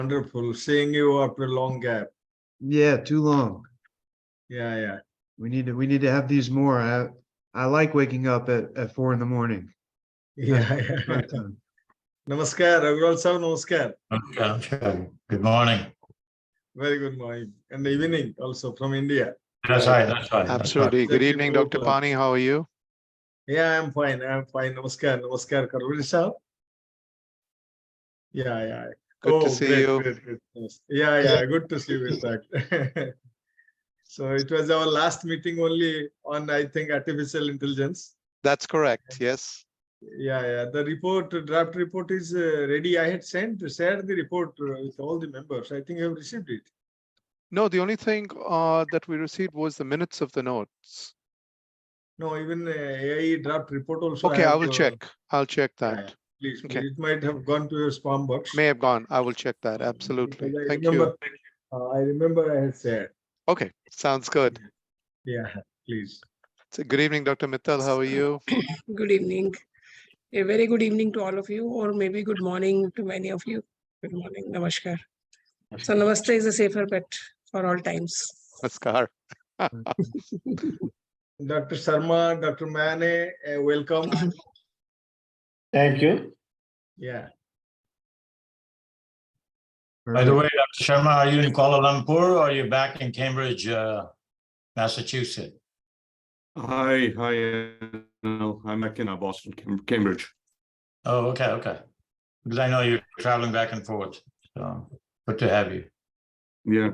Wonderful seeing you after a long gap. Yeah, too long. Yeah. We need to have these more. I like waking up at 4 in the morning. Yeah. Namaskar, Agrawal sir, namaskar. Okay. Good morning. Very good morning. And evening also from India. That's right. That's right. Absolutely. Good evening, Dr. Pani. How are you? Yeah, I'm fine. Namaskar, Karuri sir. Yeah. Good to see you. Great. Yeah. Good to see you, in fact. So it was our last meeting only on, I think, artificial intelligence. That's correct. Yes. Yeah. The draft report is ready. I had shared the report with all the members. I think you have received it. No, the only thing that we received was the minutes of the notes. No, even AI draft report also. Okay, I will check. I'll check that. Yeah, please. Okay. It might have gone to your spam box. May have gone. I will check that. Absolutely. Thank you. I remember I had said. Okay, sounds good. Yeah, please. So good evening, Dr. Mittal. How are you? Good evening. A very good evening to all of you, or maybe good morning to many of you. Good morning. Namaskar. So Namaste is a safer bet for all times. Namaskar. Dr. Sharma, Dr. Mane, welcome. Thank you. Yeah. By the way, Dr. Sharma, are you in Kuala Lumpur or are you back in Cambridge, Massachusetts? Hi, I'm back in Boston, Cambridge. Oh, okay. Because I know you're traveling back and forth. So good to have you. Yeah,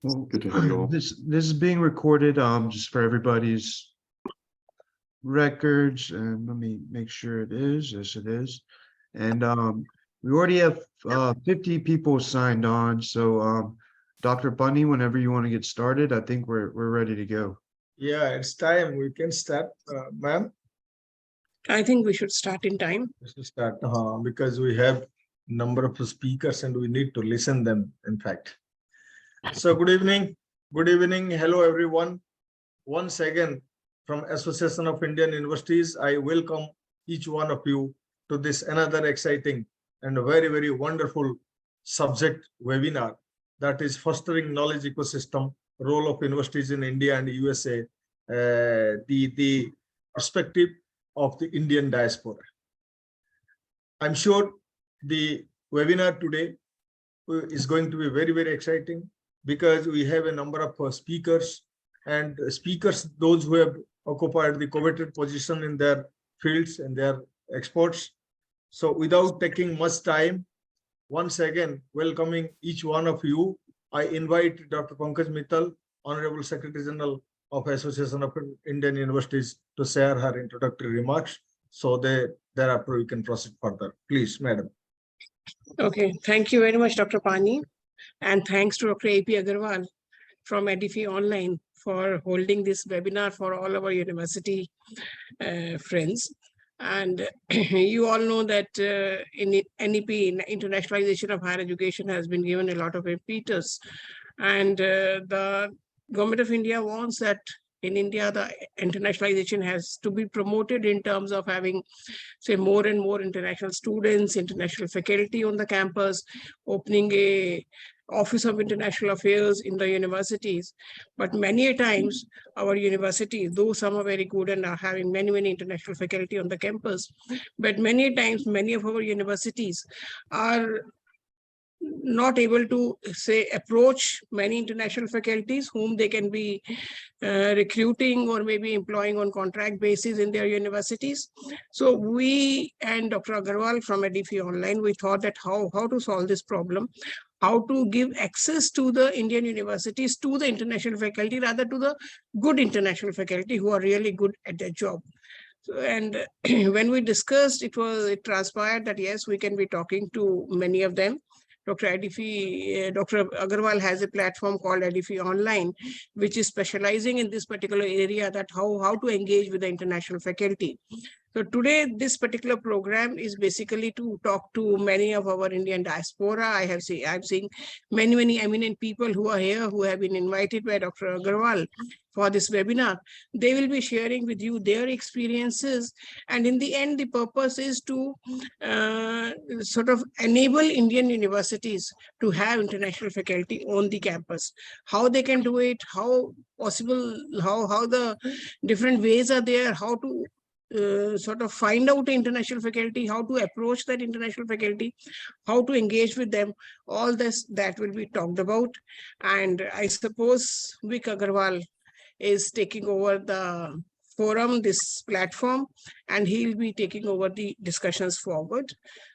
Well, good to have you all. This is being recorded just for everybody's records, and let me make sure it is. Yes, it is. And we already have 50 people signed on. So Dr. Bunny, whenever you want to get started, I think we're ready to go. Yeah, it's time. We can start, ma'am. I think we should start in time. We should start because we have number of speakers and we need to listen them, in fact. So good evening. Hello, everyone. Once again, from Association of Indian Universities, I welcome each one of you to this another exciting and very, very wonderful subject webinar, that is fostering knowledge ecosystem, role of universities in India and USA, the perspective of the Indian diaspora. I'm sure the webinar today is going to be very, very exciting because we have a number of speakers, those who have occupied the coveted position in their fields and their experts. So without taking much time, once again, welcoming each one of you, I invite Dr. Pankaj Mittal, Honorable Secretary General of Association of Indian Universities, to share her introductory remarks. So thereafter we can proceed further. Please, madam. Okay. Thank you very much, Dr. Pani. And thanks to Dr. AP Agarwal from EdifyOnline for holding this webinar for all our university friends. And you all know that in NEP, internationalization of higher education, has been given a lot of impetus. And the Government of India wants that in India, the internationalization has to be promoted in terms of having, say, more and more international students, international faculty on the campus, opening a Office of International Affairs in the universities. But many a times our universities, though some are very good and are having many, many international faculty on the campus, but many a times, many of our universities are not able to, say, approach many international faculties whom they can be recruiting or maybe employing on contract basis in their universities. So we and Dr. Agarwal from EdifyOnline, we thought that how to solve this problem, how to give access to the Indian universities to the international faculty, rather to the good international faculty who are really good at their job. So, and when we discussed, it transpired that yes, we can be talking to many of them. Dr. Agarwal has a platform called EdifyOnline, which is specializing in this particular area, that how to engage with the international faculty. So today, this particular program is basically to talk to many of our Indian diaspora. I've seen many eminent people who are here who have been invited by Dr. Agarwal for this webinar. They will be sharing with you their experiences. And in the end, the purpose is to sort of enable Indian universities to have international faculty on the campus. How they can do it, how possible, how the different ways are there, how to sort of find out international faculty, how to approach that international faculty, how to engage with them, all this that will be talked about. And I suppose Vic Agarwal is taking over the forum, this platform, and he'll be taking over the discussions forward.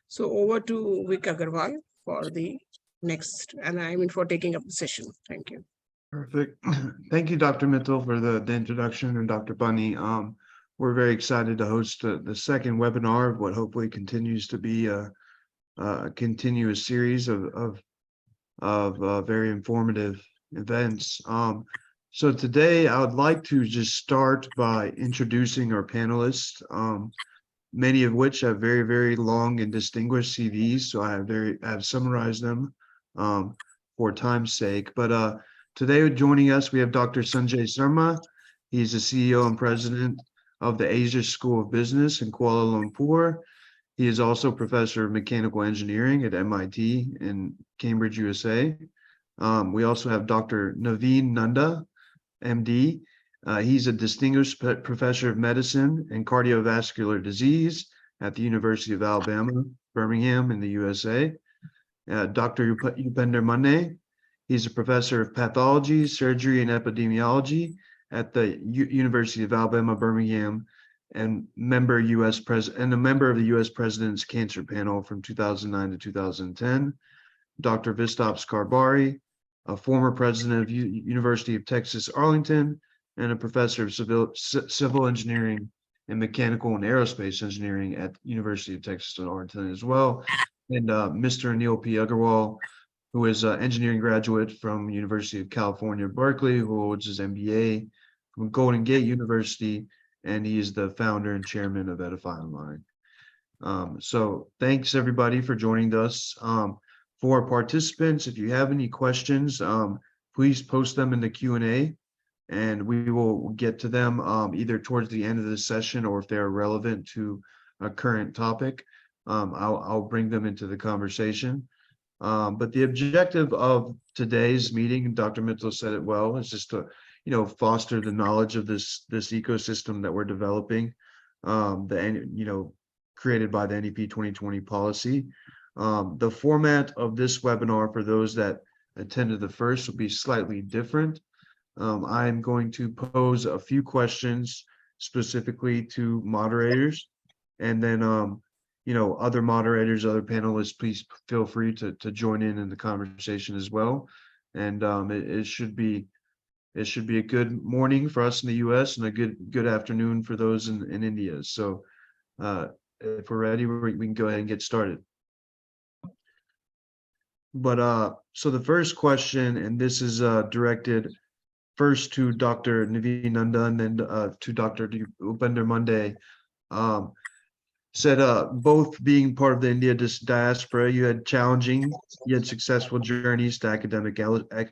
So over to Vic Agarwal for the next, and I mean for taking up the session. Thank you. Perfect. Thank you, Dr. Mittal, for the introduction, and Dr. Bunny. We're very excited to host the second webinar of what hopefully continues to be a continuous series of very informative events. So today I would like to just start by introducing our panelists, many of which have very long and distinguished CVs. So I have summarized them for time's sake. But today joining us, we have Dr. Sanjay Sharma. He's the CEO and president of the Asia School of Business in Kuala Lumpur. He is also professor of mechanical engineering at MIT in Cambridge, USA. We also have Dr. Naveen Nanda, MD. He's a distinguished professor of medicine and cardiovascular disease at the University of Alabama, Birmingham in the USA. Dr. Upender Mane. He's a professor of pathology, surgery, and epidemiology at the University of Alabama, Birmingham, and a member of the U.S. President's Cancer Panel from 2009 to 2010. Dr. Vistops Karbari, a former president of University of Texas, Arlington, and a professor of civil engineering and mechanical and aerospace engineering at University of Texas at Arlington as well. And Mr. Anil P. Agarwal, who is an engineering graduate from University of California, Berkeley, who holds his MBA from Golden Gate University, and he is the founder and chairman of EdifyOnline. So thanks everybody for joining us. For participants, if you have any questions, please post them in the Q&A, and we will get to them either towards the end of the session, or if they're relevant to a current topic, I'll bring them into the conversation. But the objective of today's meeting, Dr. Mittal said it well, is just to foster the knowledge of this ecosystem that we're developing, created by the NEP 2020 policy. The format of this webinar, for those that attended the first, will be slightly different. I'm going to pose a few questions specifically to moderators, and then other moderators, other panelists, please feel free to join in the conversation as well. And it should be a good morning for us in the US, and a good afternoon for those in India. So if we're ready, we can go ahead and get started. But so the first question, and this is directed first to Dr. Naveen Nanda and then to Dr. Upender Mane. Said both being part of the India diaspora, you had challenging yet successful journeys to academic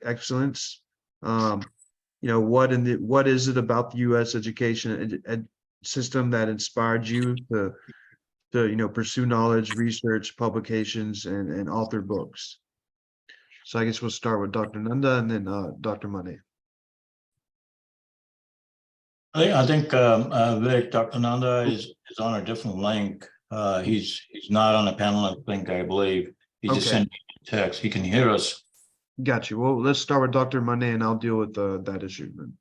excellence. What is it about the U.S. education system that inspired you to pursue knowledge, research, publications, and author books? So I guess we'll start with Dr. Nanda and then Dr. Mane. I think Vic, Dr. Nanda is on a different link. He's not on a panel link, I believe. He just sent me a text. He can hear us. Got you. Well, let's start with Dr. Mane, and I'll deal with that issue then.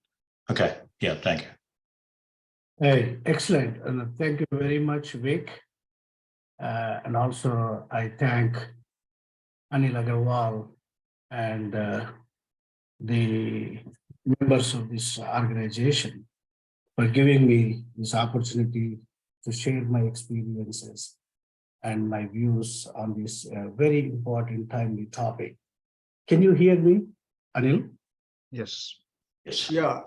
Okay. Yeah. Thank you. Hey, excellent. And thank you very much, Vic. And also I thank Anil Agarwal and the members of this organization for giving me this opportunity to share my experiences and my views on this very important, timely topic. Can you hear me, Anil? Yes. Yes. Yeah.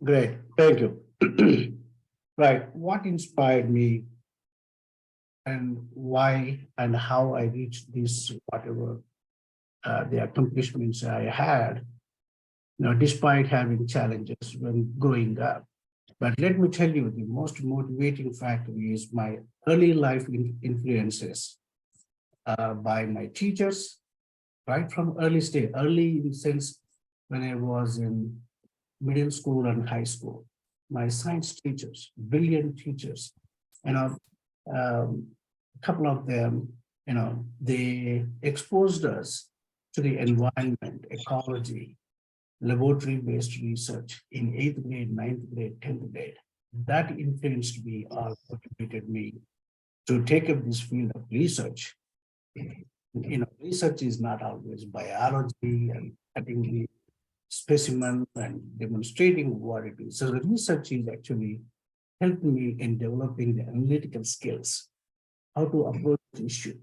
Great, thank you. Right. What inspired me and why and how I reached this, whatever the accomplishments I had, despite having challenges when growing up. But let me tell you, the most motivating factor is my early life influences by my teachers, right from early stage, early in the sense when I was in middle school and high school. My science teachers, brilliant teachers, a couple of them, they exposed us to the environment, ecology, laboratory-based research in 8th grade, 9th grade, 10th grade. That influenced me or motivated me to take up this field of research. Research is not always biology and cutting the specimen and demonstrating what it is. So the research is actually helped me in developing the analytical skills, how to approach the issue,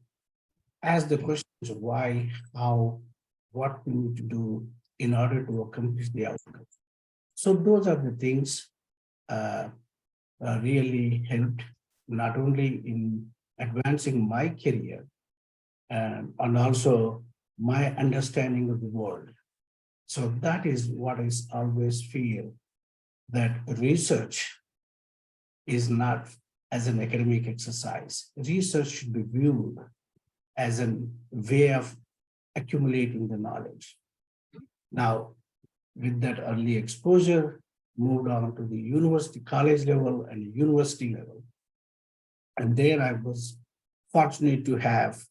ask the questions of why, how, what we need to do in order to accomplish the outcome. So those are the things really helped not only in advancing my career and also my understanding of the world. So that is what I always feel, that research is not as an academic exercise. Research should be viewed as a way of accumulating the knowledge. Now, with that early exposure, moved on to the university, college level and university level. And there I was fortunate to have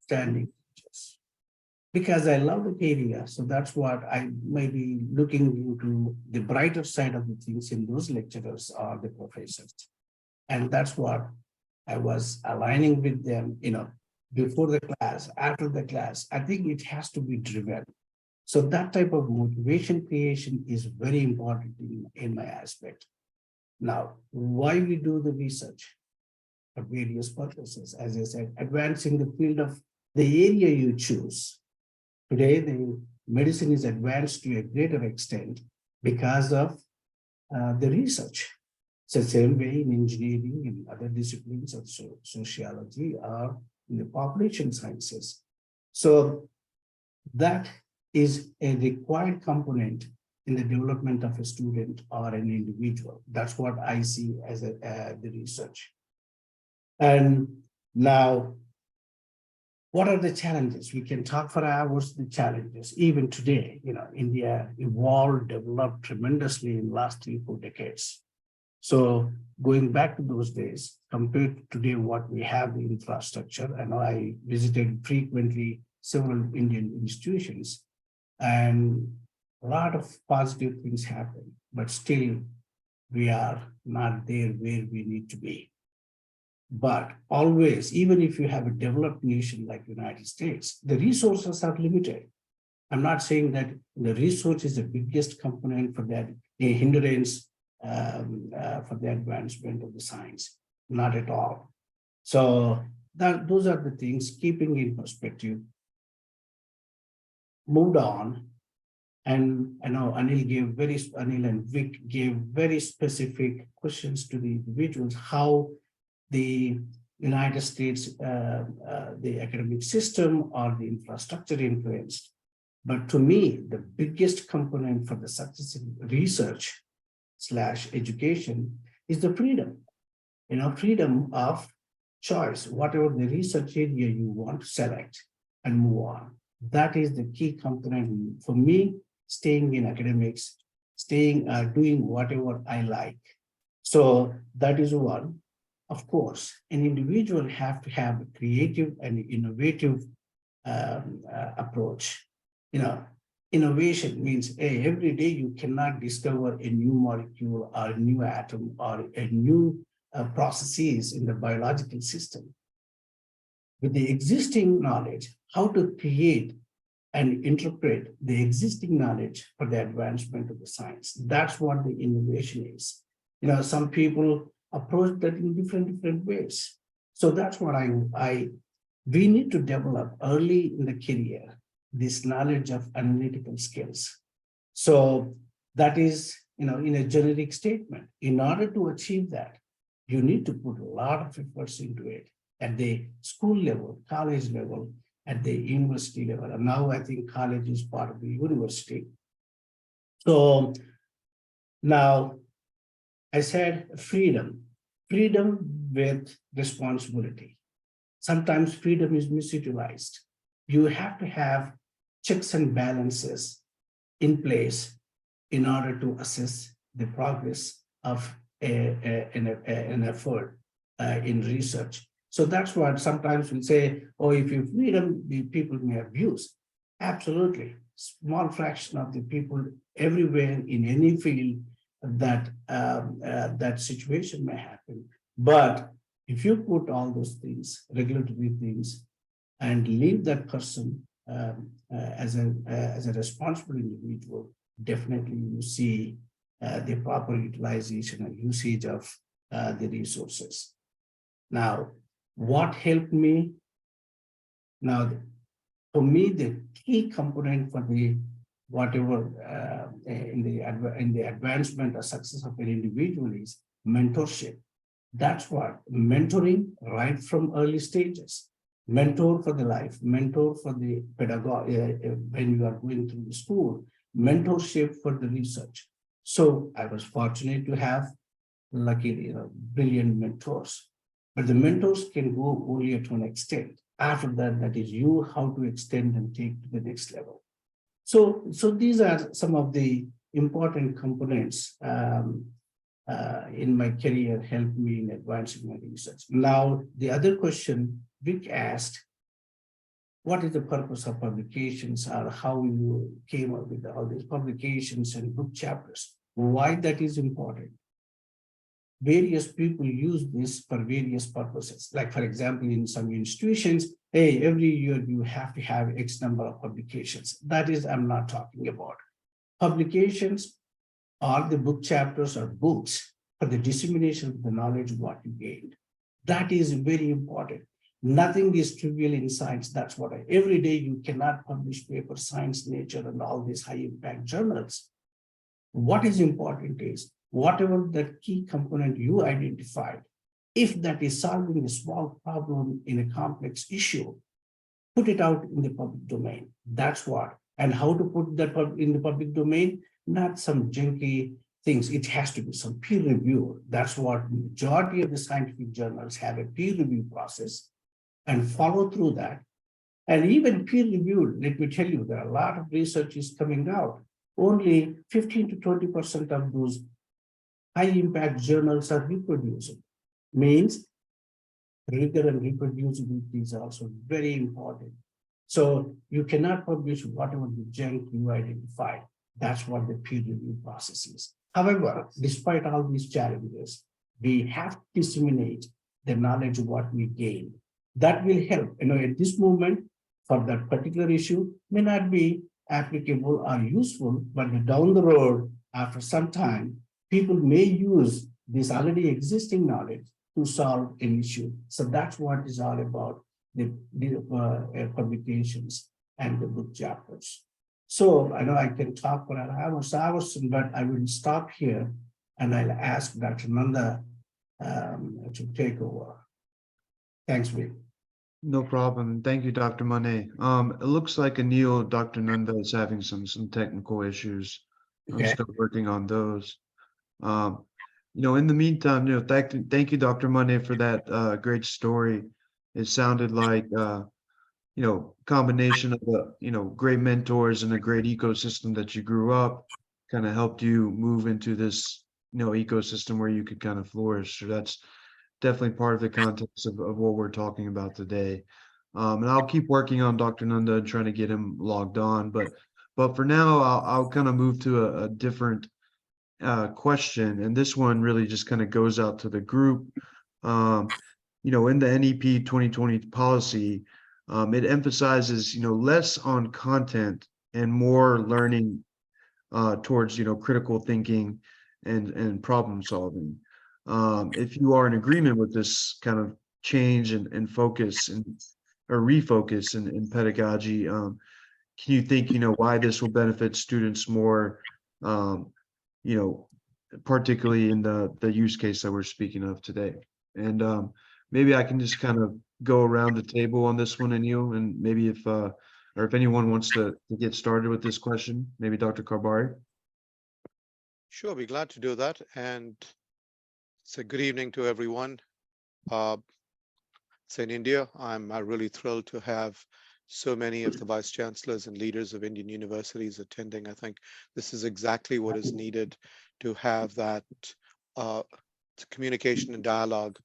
standing teachers because I love the area. So that's what I may be looking into the brighter side of the things in those lecturers or the professors. And that's what I was aligning with them, before the class, after the class. I think it has to be driven. So that type of motivation creation is very important in my aspect. Now, why we do the research? For various purposes, as I said, advancing the field of the area you choose. Today, the medicine is advanced to a greater extent because of the research. It's the same way in engineering and other disciplines of sociology or in the population sciences. So that is a required component in the development of a student or an individual. That's what I see as the research. And now, what are the challenges? We can talk for hours, the challenges. Even today, India evolved, developed tremendously in the last 3-4 decades. So going back to those days, compared to today, what we have the infrastructure, and I visited frequently several Indian institutions, and a lot of positive things happen, but still we are not there where we need to be. But always, even if you have a developed nation like the United States, the resources are limited. I'm not saying that the resource is the biggest component for that, a hindrance for the advancement of the science, not at all. So those are the things, keeping in perspective. Moved on, and I know Anil and Vic gave very specific questions to the individuals, how the United States, the academic system or the infrastructure influenced. But to me, the biggest component for the success in research / education is the freedom, freedom of choice, whatever the research area you want to select and move on. That is the key component for me, staying in academics, doing whatever I like. So that is one. Of course, an individual have to have a creative and innovative approach. Innovation means every day you cannot discover a new molecule or a new atom or a new processes in the biological system. With the existing knowledge, how to create and interpret the existing knowledge for the advancement of the science. That's what the innovation is. Some people approach that in different ways. So that's what we need to develop early in the career, this knowledge of analytical skills. So that is in a generic statement. In order to achieve that, you need to put a lot of efforts into it at the school level, college level, at the university level. And now I think college is part of the university. So now I said freedom with responsibility. Sometimes freedom is misutilized. You have to have checks and balances in place in order to assess the progress of an effort in research. So that's what sometimes we say, oh, if you freedom, the people may abuse. Absolutely. Small fraction of the people everywhere in any field that that situation may happen. But if you put all those things, regulatory things, and leave that person as a responsible individual, definitely you see the proper utilization and usage of the resources. Now, what helped me? Now, for me, the key component for the whatever in the advancement or success of an individual is mentorship. That's what mentoring right from early stages. Mentor for the life, mentor for the pedagogy when you are going through the school, mentorship for the research. So I was fortunate to have lucky, brilliant mentors. But the mentors can go only to an extent. After that, that is you how to extend and take to the next level. So these are some of the important components in my career helped me in advancing my research. Now, the other question Vic asked, what is the purpose of publications, or how you came up with all these publications and book chapters? Why that is important? Various people use this for various purposes. Like, for example, in some institutions, hey, every year you have to have X number of publications. That is, I'm not talking about. Publications are the book chapters or books for the dissemination of the knowledge of what you gained. That is very important. Nothing is trivial in science. That's what every day you cannot publish paper, Science, Nature, and all these high impact journals. What is important is whatever that key component you identified, if that is solving a small problem in a complex issue, put it out in the public domain. That's what. And how to put that in the public domain? Not some junky things. It has to be some peer review. That's what majority of the scientific journals have, a peer review process, and follow through that. And even peer reviewed, let me tell you, there are a lot of research is coming out. Only 15 to 20% of those high impact journals are reproducible. Means rigor and reproducibility is also very important. So you cannot publish whatever the junk you identified. That's what the peer review process is. However, despite all these challenges, we have to disseminate the knowledge of what we gain. That will help. At this moment, for that particular issue, may not be applicable or useful, but down the road, after some time, people may use this already existing knowledge to solve an issue. So that's what is all about the publications and the book chapters. So I know I can talk for hours, but I will stop here and I'll ask Dr. Nanda to take over. Thanks, Vic. No problem. Thank you, Dr. Monet. It looks like Anil, Dr. Nanda is having some technical issues. I'm still working on those. In the meantime, thank you, Dr. Monet, for that great story. It sounded like combination of great mentors and a great ecosystem that you grew up kind of helped you move into this ecosystem where you could kind of flourish. So that's definitely part of the context of what we're talking about today. And I'll keep working on Dr. Nanda and trying to get him logged on. But for now, I'll kind of move to a different question. And this one really just kind of goes out to the group. In the NEP 2020 policy, it emphasizes, less on content and more learning towards, critical thinking and problem solving. If you are in agreement with this kind of change and focus or refocus in pedagogy, can you think, why this will benefit students more, particularly in the use case that we're speaking of today. And maybe I can just kind of go around the table on this one, Anil, and maybe if or if anyone wants to get started with this question, maybe Dr. Karbari. Sure, be glad to do that. And it's a good evening to everyone. So in India, I'm really thrilled to have so many of the vice chancellors and leaders of Indian universities attending. I think this is exactly what is needed to have that communication and dialogue,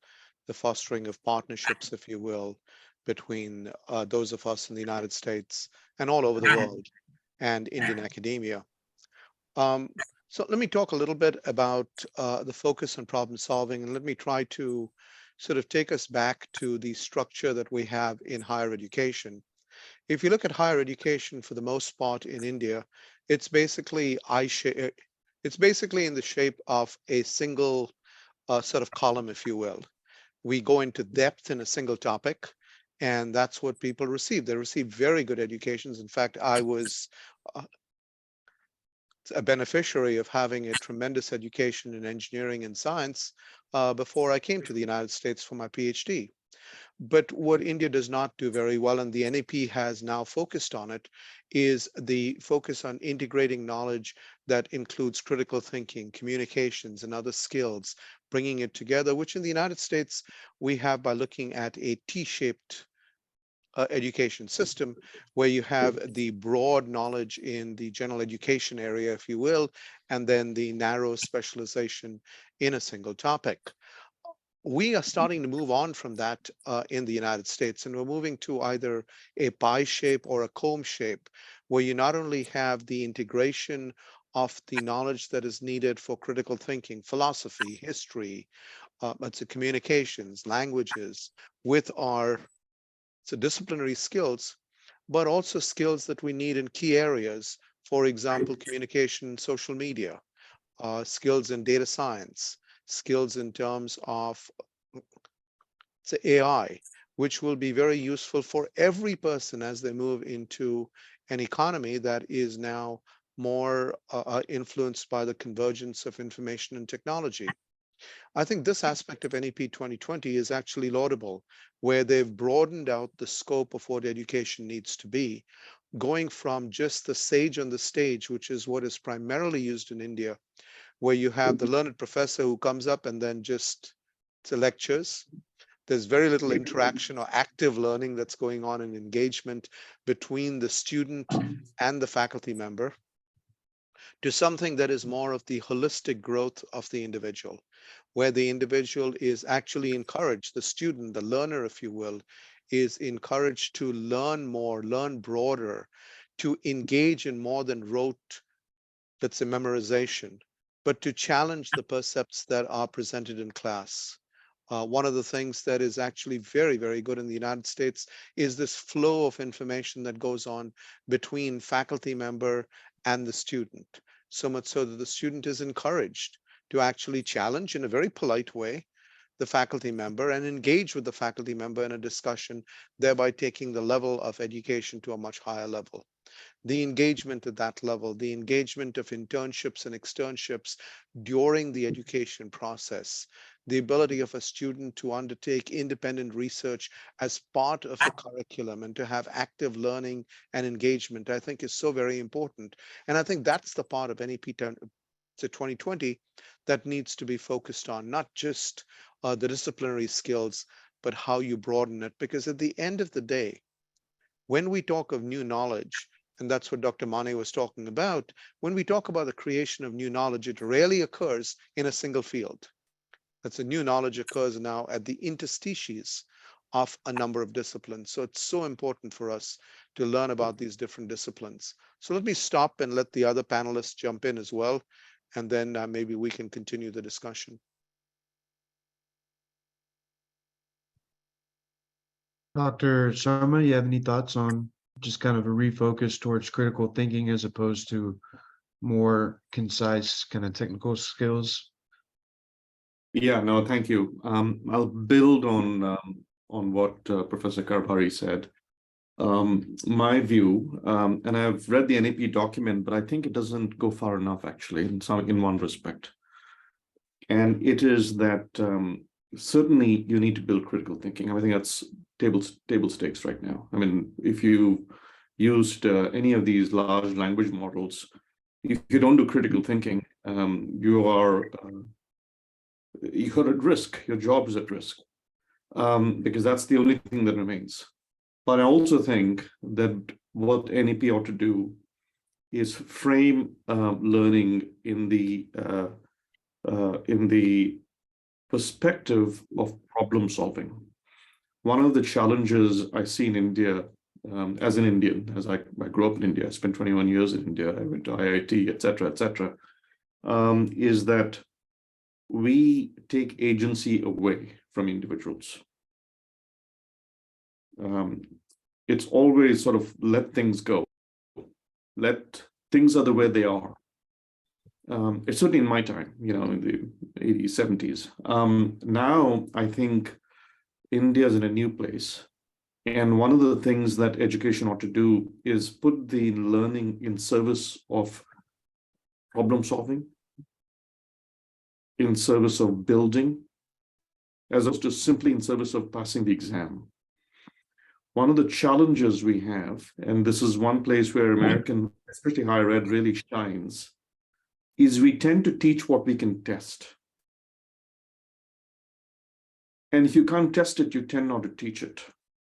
the fostering of partnerships, if you will, between those of us in the United States and all over the world and Indian academia. So let me talk a little bit about the focus on problem solving, and let me try to sort of take us back to the structure that we have in higher education. If you look at higher education, for the most part in India, it's basically in the shape of a single sort of column, if you will. We go into depth in a single topic, and that's what people receive. They receive very good educations. In fact, I was a beneficiary of having a tremendous education in engineering and science before I came to the United States for my PhD. But what India does not do very well, and the NEP has now focused on it, is the focus on integrating knowledge that includes critical thinking, communications, and other skills, bringing it together, which in the United States we have by looking at a T-shaped education system, where you have the broad knowledge in the general education area, if you will, and then the narrow specialization in a single topic. We are starting to move on from that in the United States, and we're moving to either a pie shape or a comb shape, where you not only have the integration of the knowledge that is needed for critical thinking, philosophy, history, it's communications, languages, with our disciplinary skills, but also skills that we need in key areas. For example, communication, social media, skills in data science, skills in terms of AI, which will be very useful for every person as they move into an economy that is now more influenced by the convergence of information and technology. I think this aspect of NEP 2020 is actually laudable, where they've broadened out the scope of what education needs to be, going from just the sage on the stage, which is what is primarily used in India, where you have the learned professor who comes up and then just lectures. There's very little interaction or active learning that's going on in engagement between the student and the faculty member, to something that is more of the holistic growth of the individual, where the individual is actually encouraged, the student, the learner, if you will, is encouraged to learn more, learn broader, to engage in more than rote, let's say, memorization, but to challenge the percepts that are presented in class. One of the things that is actually very, very good in the United States is this flow of information that goes on between faculty member and the student, so much so that the student is encouraged to actually challenge in a very polite way the faculty member and engage with the faculty member in a discussion, thereby taking the level of education to a much higher level. The engagement at that level, the engagement of internships and externships during the education process, the ability of a student to undertake independent research as part of the curriculum and to have active learning and engagement, I think is so very important. And I think that's the part of NEP 2020 that needs to be focused on, not just the disciplinary skills, but how you broaden it. Because at the end of the day, when we talk of new knowledge, and that's what Dr. Mane was talking about, when we talk about the creation of new knowledge, it rarely occurs in a single field. That's a new knowledge occurs now at the interstices of a number of disciplines. So it's so important for us to learn about these different disciplines. So let me stop and let the other panelists jump in as well, and then maybe we can continue the discussion. Dr. Sharma, you have any thoughts on just kind of a refocus towards critical thinking as opposed to more concise kind of technical skills? Yeah, no, thank you. I'll build on what Professor Karbari said. My view, and I've read the NEP document, but I think it doesn't go far enough actually in one respect. And it is that certainly you need to build critical thinking. I think that's table stakes right now. I mean, if you used any of these large language models, if you don't do critical thinking, you're at risk. Your job is at risk, because that's the only thing that remains. But I also think that what NEP ought to do is frame learning in the perspective of problem solving. One of the challenges I see in India, as an Indian, as I grew up in India, I spent 21 years in India, I went to IIT, et cetera, is that we take agency away from individuals. It's always sort of let things go. Let things are the way they are. It's certainly in my time, in the 80s, 70s. Now, I think India is in a new place. And one of the things that education ought to do is put the learning in service of problem solving, in service of building, as opposed to simply in service of passing the exam. One of the challenges we have, and this is one place where American, especially higher ed, really shines, is we tend to teach what we can test. And if you can't test it, you tend not to teach it.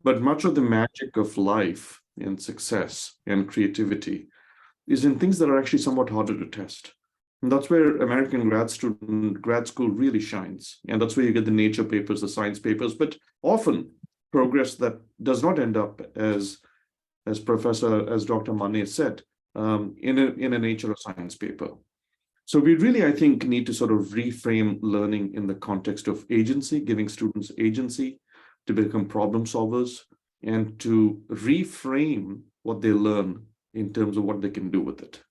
But much of the magic of life and success and creativity is in things that are actually somewhat harder to test. And that's where American grad school really shines. And that's where you get the nature papers, the science papers, but often progress that does not end up as Dr. Mane said, in a nature or science paper. So we really, I think, need to sort of reframe learning in the context of agency, giving students agency to become problem solvers and to reframe what they learn in terms of what they can do with it.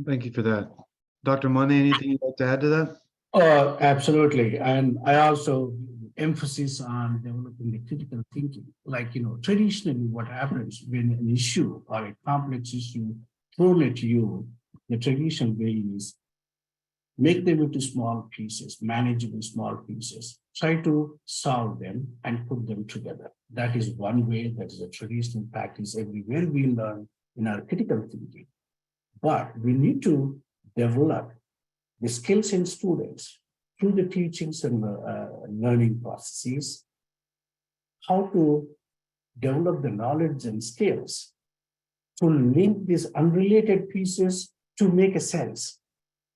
Thank you for that. Dr. Mane, anything you'd like to add to that? Absolutely. And I also emphasis on developing the critical thinking. Like, traditionally what happens when an issue or a complex issue thrown at you, the traditional way is make them into small pieces, manageable small pieces, try to solve them and put them together. That is one way, that is a traditional practice everywhere we learn in our critical thinking. But we need to develop the skills in students through the teachings and learning processes, how to develop the knowledge and skills to link these unrelated pieces to make a sense.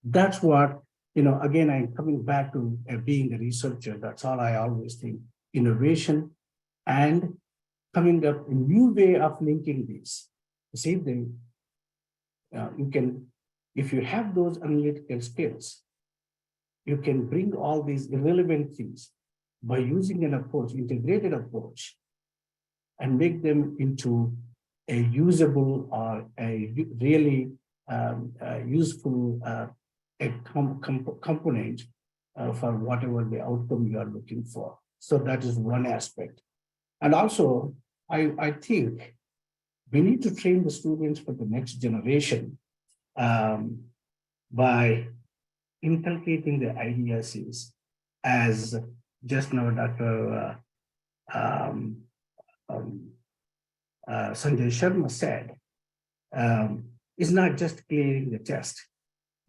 That's what, again, I'm coming back to being a researcher. That's all I always think, innovation and coming up a new way of linking these. See, you can, if you have those analytical skills, you can bring all these irrelevant things by using an approach, integrated approach, and make them into a usable or a really useful component for whatever the outcome you are looking for. So that is one aspect. And also, I think we need to train the students for the next generation by inculcating the ideas as just now Dr. Sanjay Sharma said, it's not just clearing the test.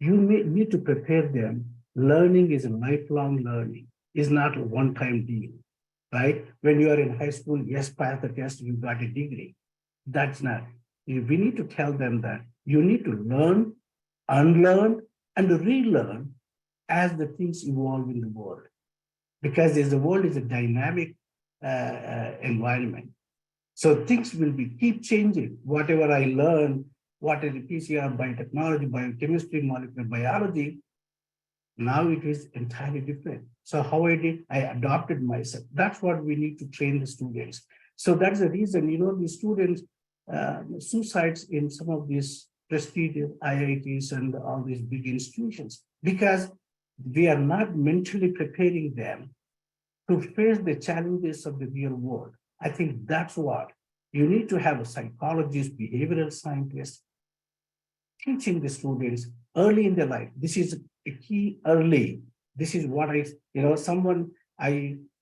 You need to prepare them. Learning is a lifelong learning. It's not a one-time deal, right? When you are in high school, yes, pass the test, you got a degree. That's not. We need to tell them that you need to learn, unlearn, and relearn as the things evolve in the world. Because the world is a dynamic environment. So things will keep changing. Whatever I learn, what is the PCR, biotechnology, biochemistry, molecular biology, now it is entirely different. So how I adopted myself. That's what we need to train the students. So that's the reason, the students, suicides in some of these prestigious IITs and all these big institutions, because we are not mentally preparing them to face the challenges of the real world. I think that's what you need to have: a psychologist, behavioral scientist, teaching the students early in their life. This is a key early. This is what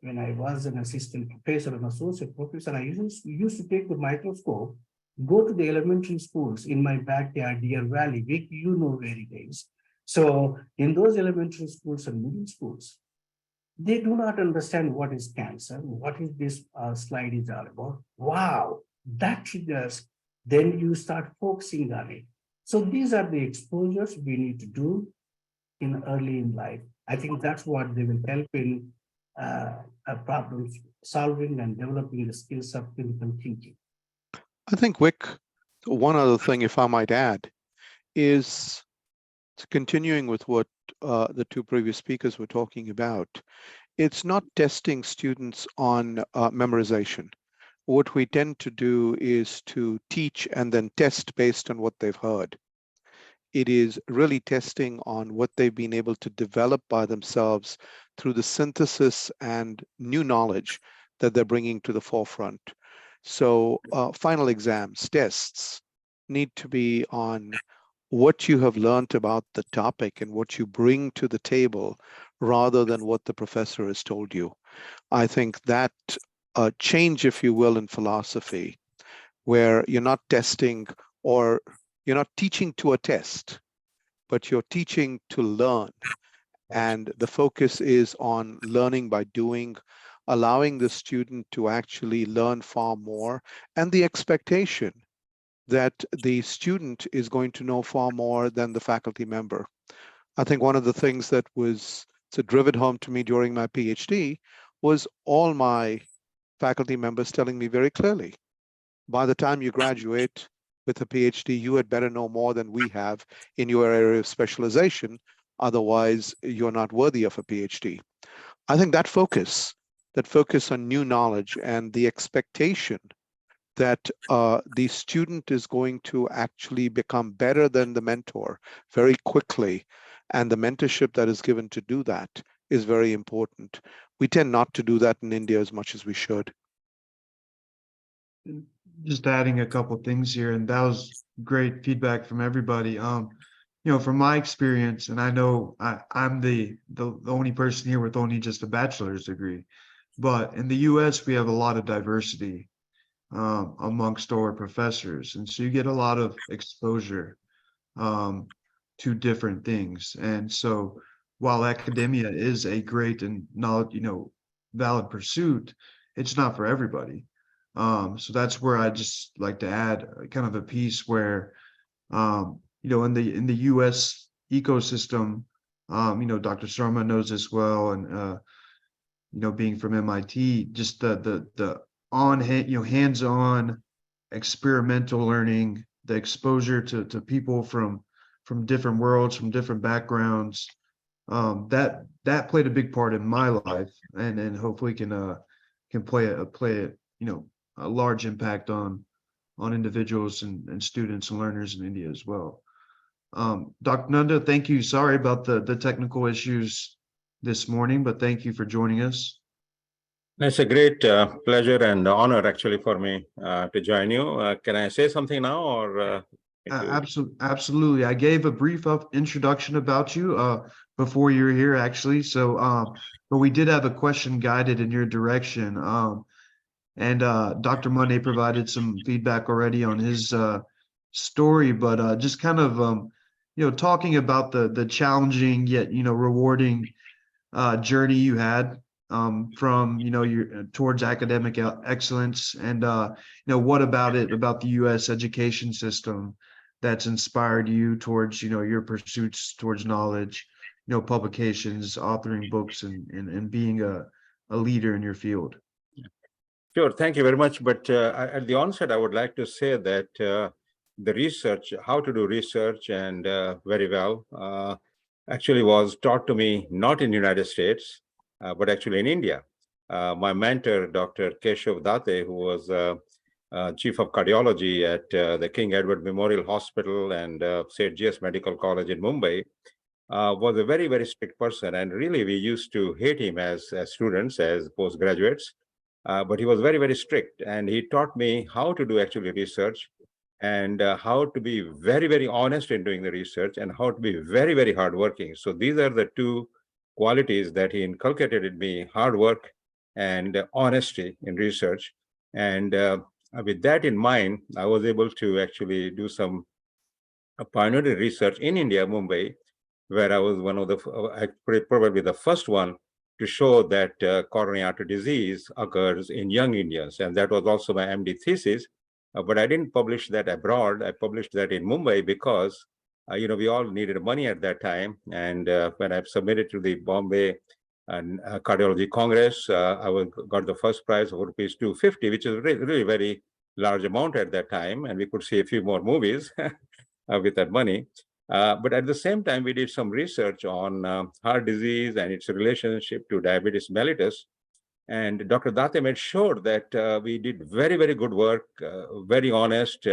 when I was an assistant professor, an associate professor, I used to take the microscope, go to the elementary schools in my backyard, Deer Valley, which you know where it is. So in those elementary schools and middle schools, they do not understand what is cancer, what is this slide is all about. Wow, that triggers, then you start focusing on it. So these are the exposures we need to do in early in life. I think that's what they will help in problem solving and developing the skills of critical thinking. I think, Wick, one other thing, if I might add, is continuing with what the two previous speakers were talking about. It's not testing students on memorization. What we tend to do is to teach and then test based on what they've heard. It is really testing on what they've been able to develop by themselves through the synthesis and new knowledge that they're bringing to the forefront. So final exams, tests need to be on what you have learned about the topic and what you bring to the table rather than what the professor has told you. I think that change, if you will, in philosophy, where you're not testing or you're not teaching to a test, but you're teaching to learn. And the focus is on learning by doing, allowing the student to actually learn far more, and the expectation that the student is going to know far more than the faculty member. I think one of the things that was driven home to me during my PhD was all my faculty members telling me very clearly, by the time you graduate with a PhD, you had better know more than we have in your area of specialization. Otherwise, you're not worthy of a PhD. I think that focus on new knowledge and the expectation that the student is going to actually become better than the mentor very quickly, and the mentorship that is given to do that is very important. We tend not to do that in India as much as we should. Just adding a couple things here, and that was great feedback from everybody. From my experience, and I know I'm the only person here with only just a bachelor's degree, but in the US, we have a lot of diversity amongst our professors. And so you get a lot of exposure to different things. And so while academia is a great and valid pursuit, it's not for everybody. So that's where I just like to add kind of a piece where, in the US ecosystem, Dr. Sharma knows this well, and, being from MIT, just the hands-on experimental learning, the exposure to people from different worlds, from different backgrounds, that played a big part in my life, and hopefully can play a large impact on individuals and students and learners in India as well. Dr. Nanda, thank you. Sorry about the technical issues this morning, but thank you for joining us. It's a great pleasure and honor actually for me to join you. Can I say something now, or? Absolutely. I gave a brief introduction about you before you were here, actually. So, but we did have a question guided in your direction. And Dr. Monday provided some feedback already on his story, but just kind of, talking about the challenging yet, rewarding journey you had from, your towards academic excellence, and, what about the U.S. education system that's inspired you towards, your pursuits towards knowledge, publications, authoring books, and being a leader in your field. Sure, thank you very much. But at the onset, I would like to say that the research, how to do research, and very well, actually was taught to me not in the United States, but actually in India. My mentor, Dr. Keshav Date, who was Chief of Cardiology at the King Edward Memorial Hospital and St. G.S. Medical College in Mumbai, was a very, very strict person. And really, we used to hate him as students, as postgraduates. But he was very, very strict. And he taught me how to do actually research. and how to be very, very honest in doing the research and how to be very, very hardworking. So these are the two qualities that he inculcated in me: hard work and honesty in research. And with that in mind, I was able to actually do some pioneering research in India, Mumbai, where I was one of the, probably the first one to show that coronary artery disease occurs in young Indians. And that was also my MD thesis. But I didn't publish that abroad. I published that in Mumbai because, we all needed money at that time. And when I submitted to the Bombay Cardiology Congress, I got the first prize of rupees 250, which is really very large amount at that time. And we could see a few more movies with that money. But at the same time, we did some research on heart disease and its relationship to diabetes mellitus. And Dr. Date made sure that we did very, very good work, very honest,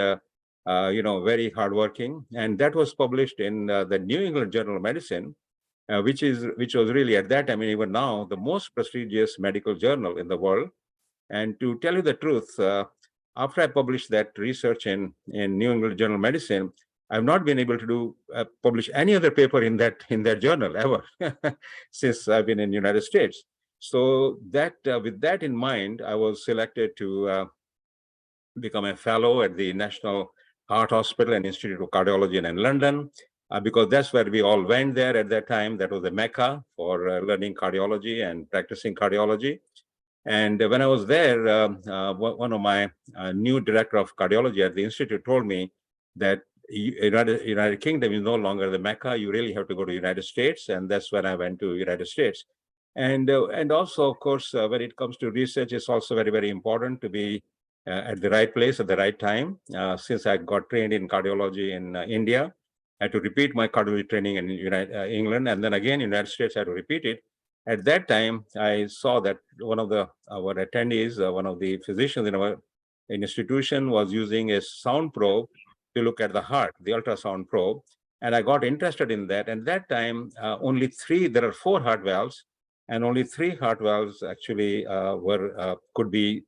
very hardworking. And that was published in the New England Journal of Medicine, which was really at that time, and even now, the most prestigious medical journal in the world. And to tell you the truth, after I published that research in New England Journal of Medicine, I've not been able to publish any other paper in that journal ever since I've been in the United States. So that with that in mind, I was selected to become a fellow at the National Heart Hospital and Institute of Cardiology in London, because that's where we all went there at that time. That was the Mecca for learning cardiology and practicing cardiology. And when I was there, one of my new director of cardiology at the institute told me that United Kingdom is no longer the Mecca. You really have to go to United States, and that's when I went to United States. And also, of course, when it comes to research, it's also very, very important to be at the right place at the right time. Since I got trained in cardiology in India, I had to repeat my cardiology training in England, and then again in the United States, I had to repeat it. At that time, I saw that one of our attendees, one of the physicians in our institution, was using a sound probe to look at the heart, the ultrasound probe. And I got interested in that. And that time, there are 4 heart valves, and only 3 heart valves actually could be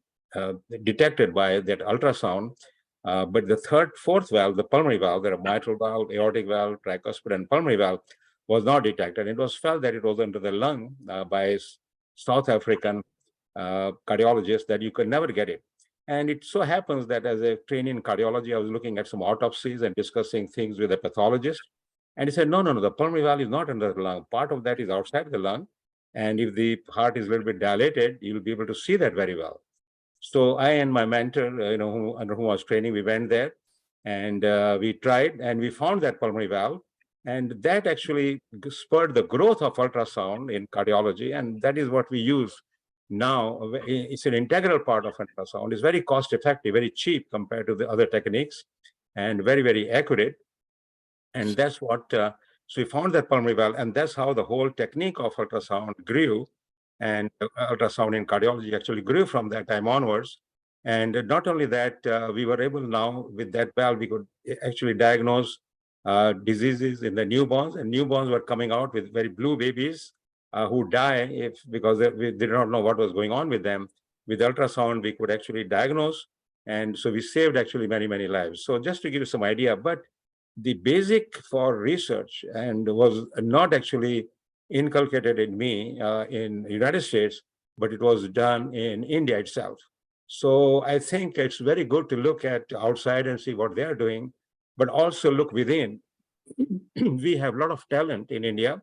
detected by that ultrasound. But the 4th valve, the pulmonary valve, there are mitral valve, aortic valve, tricuspid, and pulmonary valve, was not detected. It was felt that it was under the lung by South African cardiologists, that you could never get it. And it so happens that as a trainee in cardiology, I was looking at some autopsies and discussing things with a pathologist. And he said, no, the pulmonary valve is not under the lung. Part of that is outside the lung. And if the heart is a little bit dilated, you'll be able to see that very well. So I and my mentor, under whom I was training, we went there and we tried, and we found that pulmonary valve. And that actually spurred the growth of ultrasound in cardiology. And that is what we use now. It's an integral part of ultrasound. It's very cost effective, very cheap compared to the other techniques, and very, very accurate. And that's what, so we found that pulmonary valve, and that's how the whole technique of ultrasound grew. And ultrasound in cardiology actually grew from that time onwards. And not only that, we were able now, with that valve, we could actually diagnose diseases in the newborns, and newborns were coming out with very blue babies who die because we did not know what was going on with them. With ultrasound, we could actually diagnose, and so we saved actually many, many lives. So just to give you some idea, but the basic for research and was not actually inculcated in me in the United States, but it was done in India itself. So I think it's very good to look at outside and see what they are doing, but also look within. We have a lot of talent in India.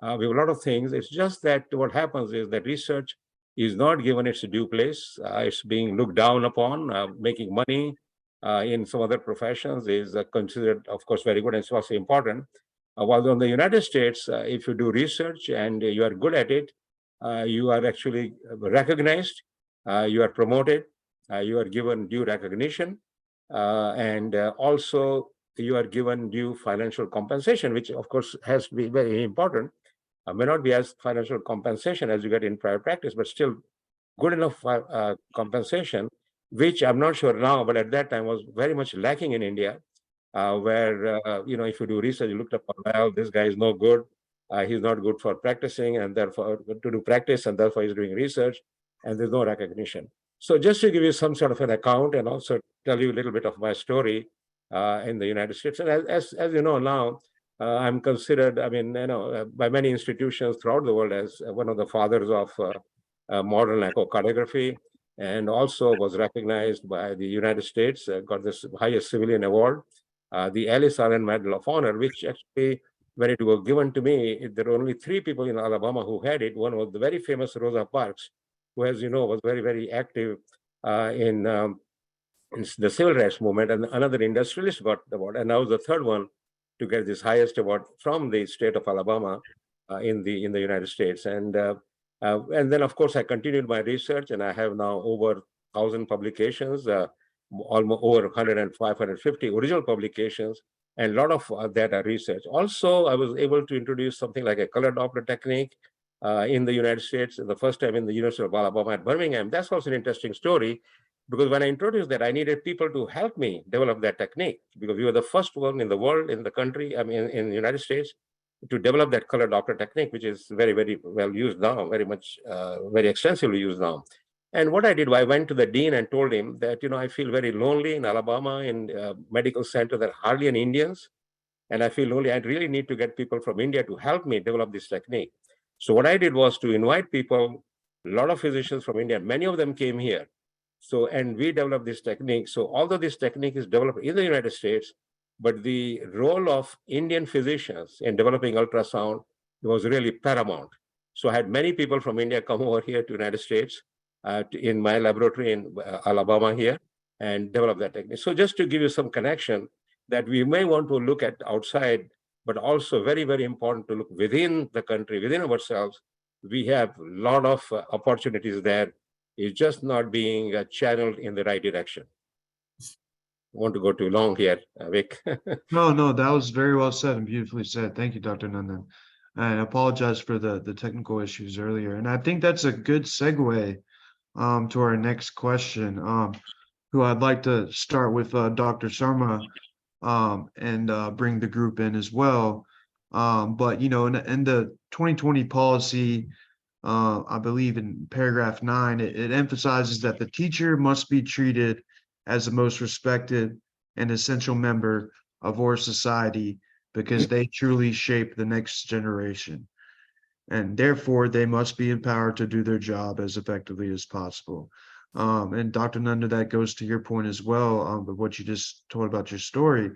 We have a lot of things. It's just that what happens is that research is not given its due place. It's being looked down upon. Making money in some other professions is considered, of course, very good, and it's also important. While in the United States, if you do research and you are good at it, you are actually recognized, you are promoted, you are given due recognition, and also you are given due financial compensation, which of course has to be very important. May not be as financial compensation as you get in private practice, but still good enough compensation, which I'm not sure now, but at that time was very much lacking in India, where, if you do research, you looked up, well, this guy is no good. He's not good for practicing, and therefore to do practice, and therefore he's doing research, and there's no recognition. So just to give you some sort of an account and also tell you a little bit of my story, in the United States. And as you know now, I'm considered, I mean, by many institutions throughout the world as one of the fathers of modern echocardiography, and also was recognized by the United States, got this highest civilian award, the Ellis Allen Medal of Honor, which actually, when it was given to me, there were only 3 people in Alabama who had it. One was the very famous Rosa Parks, who, as you know, was very, very active in the civil rights movement, and another industrialist got the award, and I was the 3rd one to get this highest award from the state of Alabama in the United States. And then, of course, I continued my research, and I have now over 1,000 publications, almost over 150 original publications, and a lot of that are research. Also, I was able to introduce something like a color Doppler technique in the United States, the first time in the University of Alabama at Birmingham. That's also an interesting story, because when I introduced that, I needed people to help me develop that technique, because we were the first one in the world, in the country, I mean, in the United States, to develop that color Doppler technique, which is very, very well used now, very much, very extensively used now. And what I did, I went to the dean and told him that, I feel very lonely in Alabama, in a medical center that are hardly any Indians. And I feel lonely. I really need to get people from India to help me develop this technique. So what I did was to invite people, a lot of physicians from India, many of them came here. So, and we developed this technique. So although this technique is developed in the United States, but the role of Indian physicians in developing ultrasound was really paramount. So I had many people from India come over here to the United States in my laboratory in Alabama here and develop that technique. So just to give you some connection that we may want to look at outside, but also very, very important to look within the country, within ourselves. We have a lot of opportunities there. It's just not being channeled in the right direction. I want to go too long here, Vic. No, that was very well said and beautifully said. Thank you, Dr. Nandan. And I apologize for the technical issues earlier. And I think that's a good segue to our next question, who I'd like to start with Dr. Sharma and bring the group in as well. But, in the 2020 policy, I believe in paragraph 9, it emphasizes that the teacher must be treated as the most respected and essential member of our society because they truly shape the next generation. And therefore, they must be empowered to do their job as effectively as possible. And Dr. Nanda, that goes to your point as well, with what you just told about your story.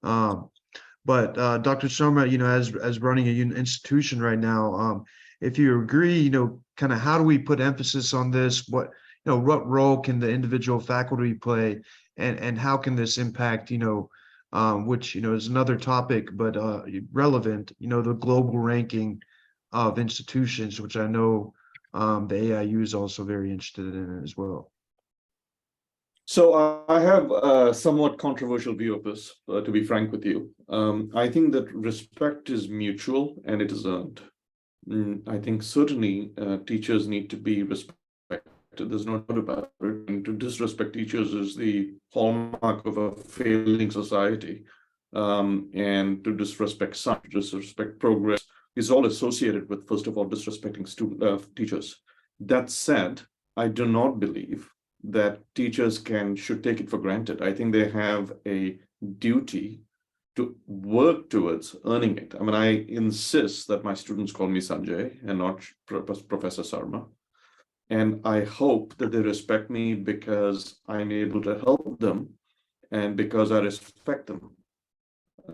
But Dr. Sharma, as running an institution right now, if you agree, kind of how do we put emphasis on this? What role can the individual faculty play, and how can this impact, which, is another topic, but relevant, the global ranking of institutions, which I know the AIU is also very interested in as well. So I have a somewhat controversial view of this, to be frank with you. I think that respect is mutual and it is earned. I think certainly teachers need to be respected. There's no doubt about it. And to disrespect teachers is the hallmark of a failing society. And to disrespect science, disrespect progress is all associated with, first of all, disrespecting teachers. That said, I do not believe that teachers should take it for granted. I think they have a duty to work towards earning it. I mean, I insist that my students call me Sanjay and not Professor Sarma. And I hope that they respect me because I'm able to help them and because I respect them.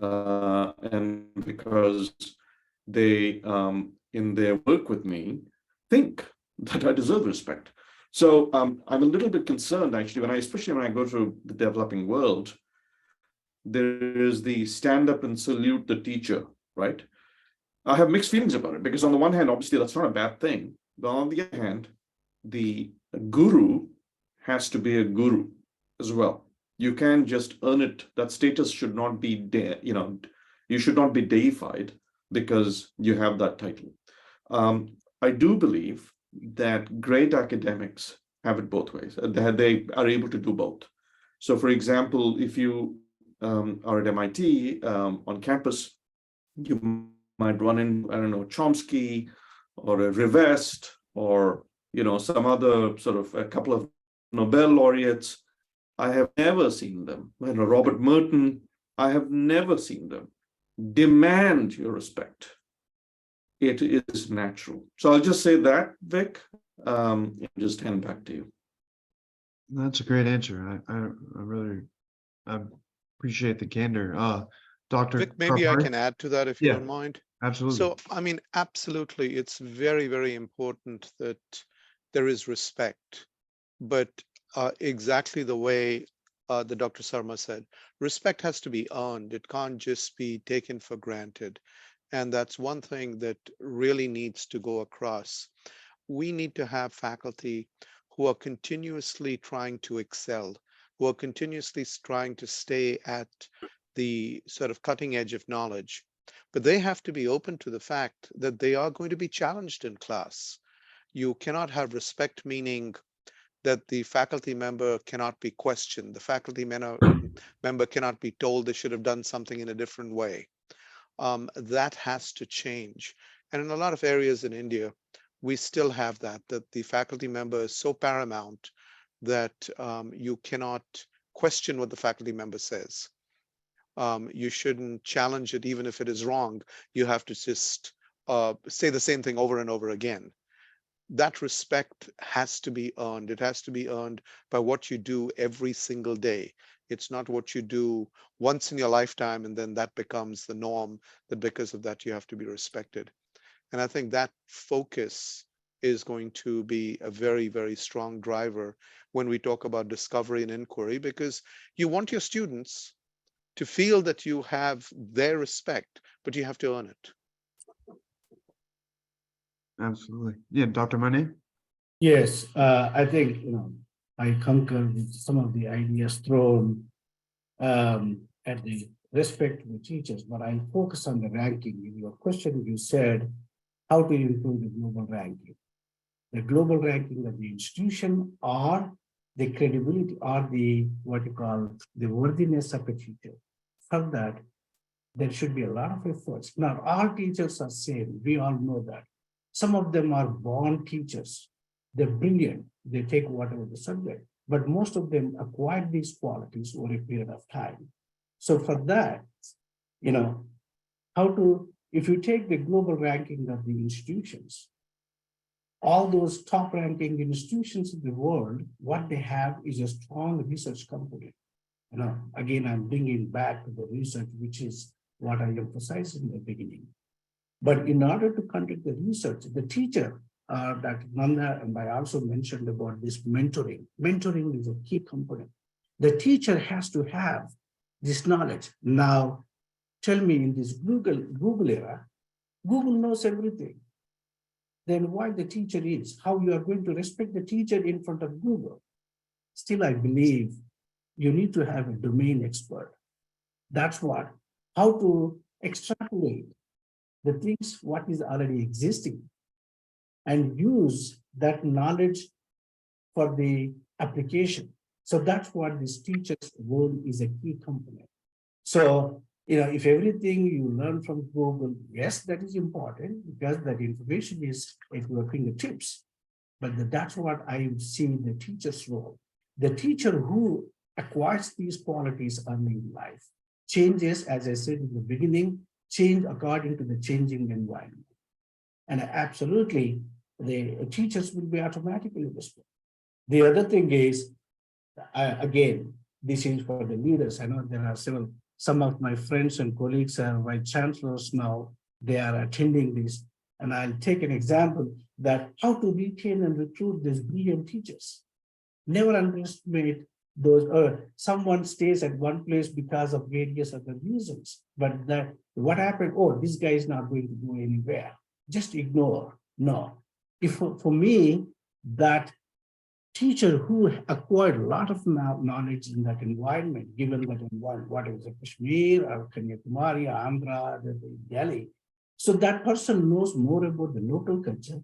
And because they, in their work with me, think that I deserve respect. So I'm a little bit concerned, actually, especially when I go to the developing world. There is the stand up and salute the teacher, right? I have mixed feelings about it because on the one hand, obviously, that's not a bad thing. But on the other hand, the guru has to be a guru as well. You can't just earn it. That status should not be, you should not be deified because you have that title. I do believe that great academics have it both ways. They are able to do both. So, for example, if you are at MIT on campus, you might run in, I don't know, Chomsky or a Rivest or, some other sort of a couple of Nobel laureates. I have never seen them. Robert Merton, I have never seen them demand your respect. It is natural. So I'll just say that, Vic, and just hand back to you. That's a great answer. I really appreciate the candor. Dr. Vic, maybe I Karpari? can add to that if you Yeah. don't mind. Absolutely. So, I mean, absolutely, it's very, very important that there is respect, but exactly the way the Dr. Sarma said, respect has to be earned. It can't just be taken for granted. And that's one thing that really needs to go across. We need to have faculty who are continuously trying to excel, who are continuously trying to stay at the sort of cutting edge of knowledge. But they have to be open to the fact that they are going to be challenged in class. You cannot have respect, meaning that the faculty member cannot be questioned. The faculty member cannot be told they should have done something in a different way. That has to change. And in a lot of areas in India, we still have that the faculty member is so paramount that you cannot question what the faculty member says. You shouldn't challenge it even if it is wrong. You have to just say the same thing over and over again. That respect has to be earned. It has to be earned by what you do every single day. It's not what you do once in your lifetime and then that becomes the norm, that because of that you have to be respected. And I think that focus is going to be a very, very strong driver when we talk about discovery and inquiry, because you want your students to feel that you have their respect, but you have to earn it. Absolutely. Yeah, Dr. Mane? Yes, I think, I concur with some of the ideas thrown at the respect to the teachers, but I focus on the ranking. In your question, you said, how to improve the global ranking? The global ranking of the institution or the credibility or the, what you call, the worthiness of a teacher. For that, there should be a lot of efforts. Now, all teachers are same. We all know that. Some of them are born teachers. They're brilliant. They take whatever the subject, but most of them acquire these qualities over a period of time. So for that, how to, if you take the global ranking of the institutions, all those top ranking institutions in the world, what they have is a strong research component. Again, I'm bringing back to the research, which is what I emphasized in the beginning. But in order to conduct the research, the teacher, Dr. Nanda, and I also mentioned about this mentoring. Mentoring is a key component. The teacher has to have this knowledge. Now, tell me, in this Google era, Google knows everything. Then why the teacher is, how you are going to respect the teacher in front of Google. Still, I believe you need to have a domain expert. That's what, how to extrapolate the things, what is already existing, and use that knowledge for the application. So that's what this teacher's role is, a key component. So, if everything you learn from Google, yes, that is important because that information is at your fingertips. But that's what I see the teacher's role. The teacher who acquires these qualities early in life changes, as I said in the beginning, change according to the changing environment. And absolutely, the teachers will be automatically respected. The other thing is, again, this is for the leaders. I know there are some of my friends and colleagues are vice chancellors now, they are attending this. And I'll take an example that how to retain and recruit these brilliant teachers. Never underestimate those, someone stays at one place because of various other reasons, but that what happened, oh, this guy is not going to go anywhere. Just ignore. No. If for me, that teacher who acquired a lot of knowledge in that environment, given that environment, what is it, Kashmir or Kanyakumari, Andhra, Delhi. So that person knows more about the local culture,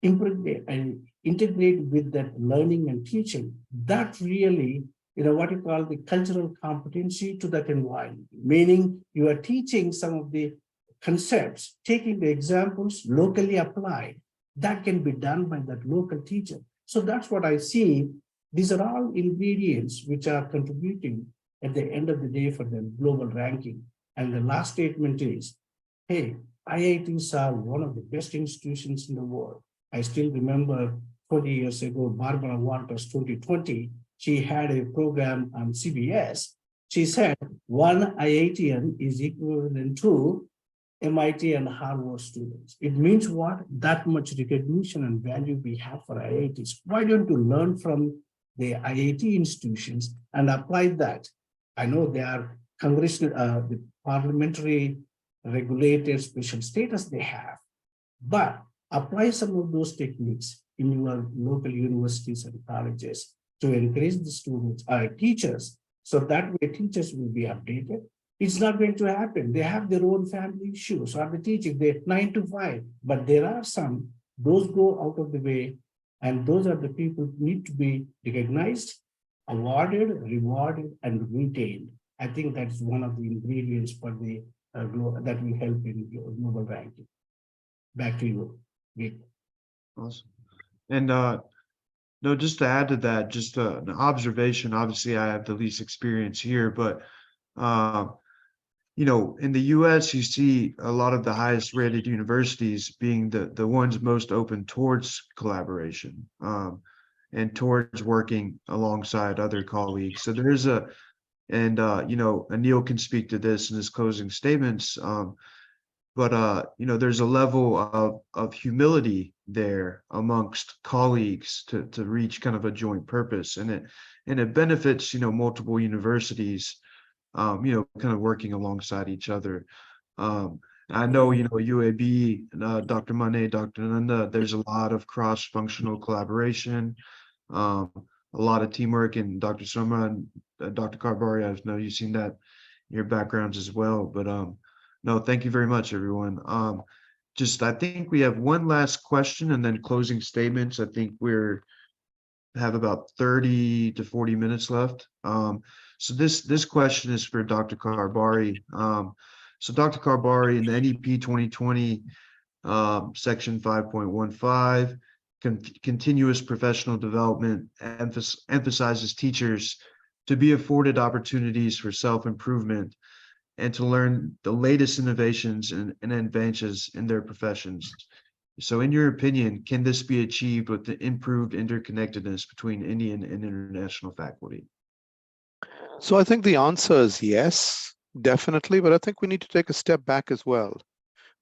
integrate with that learning and teaching. That really, what you call the cultural competency to that environment, meaning you are teaching some of the concepts, taking the examples locally applied. That can be done by that local teacher. So that's what I see These are all ingredients which are contributing at the end of the day for the global ranking. And the last statement is, hey, IITs are one of the best institutions in the world. I still remember 20 years ago, Barbara Walters, 2020, she had a program on CBS. She said, one IITian is equivalent to MIT and Harvard students. It means what? That much recognition and value we have for IITs. Why don't you learn from the IIT institutions and apply that? I know they are congressional, the parliamentary regulated special status they have, but apply some of those techniques in your local universities and colleges to encourage the students, teachers, so that way teachers will be updated. It's not going to happen. They have their own family issues or the teaching, they're 9 to 5, but there are some, those go out of the way, and those are the people who need to be recognized, awarded, rewarded, and retained. I think that's one of the ingredients for the that will help in global ranking. Back to you, Vic. Awesome. And no, just to add to that, just an observation. Obviously, I have the least experience here, but you know, in the US, you see a lot of the highest rated universities being the ones most open towards collaboration and towards working alongside other colleagues. So there's and you know, Anil can speak to this in his closing statements, but you know, there's a level of humility there amongst colleagues to reach kind of a joint purpose, and it benefits, you know, multiple universities, you know, kind of working alongside each other. I know, you know, UAB, Dr. Mane, Dr. Nanda, there's a lot of cross-functional collaboration, a lot of teamwork, and Dr. Soma and Dr. Karbari, I know you've seen that in your backgrounds as well. But no, thank you very much, everyone. Just, I think we have one last question and then closing statements. I think we're have about 30 to 40 minutes left. So this question is for Dr. Karbari. So Dr. Karbari, in the NEP 2020, section 5.15, continuous professional development emphasizes teachers to be afforded opportunities for self-improvement and to learn the latest innovations and advances in their professions. So in your opinion, can this be achieved with the improved interconnectedness between Indian and international faculty? So I think the answer is yes, definitely, but I think we need to take a step back as well.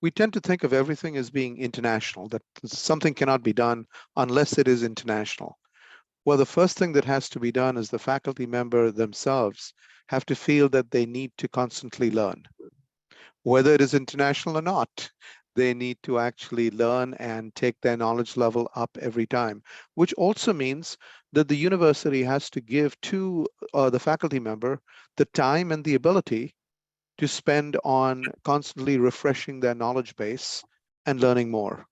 We tend to think of everything as being international, that something cannot be done unless it is international. Well, the first thing that has to be done is the faculty member themselves have to feel that they need to constantly learn. Whether it is international or not, they need to actually learn and take their knowledge level up every time, which also means that the university has to give to the faculty member the time and the ability to spend on constantly refreshing their knowledge base and learning more.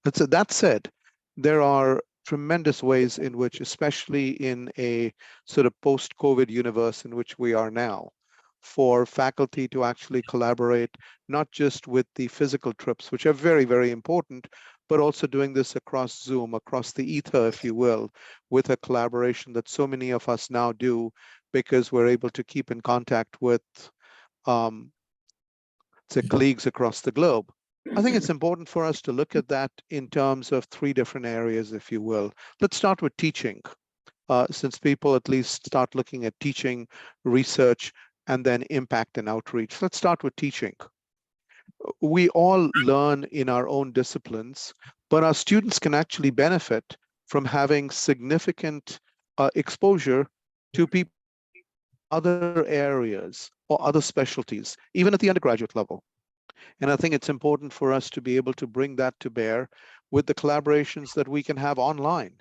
That said, there are tremendous ways in which, especially in a sort of post-COVID universe in which we are now, for faculty to actually collaborate, not just with the physical trips, which are very, very important, but also doing this across Zoom, across the ether, if you will, with a collaboration that so many of us now do because we're able to keep in contact with say colleagues across the globe. I think it's important for us to look at that in terms of three different areas, if you will. Let's start with teaching, since people at least start looking at teaching, research, and then impact and outreach. Let's start with teaching. We all learn in our own disciplines, but our students can actually benefit from having significant exposure to people in other areas or other specialties, even at the undergraduate level. And I think it's important for us to be able to bring that to bear with the collaborations that we can have online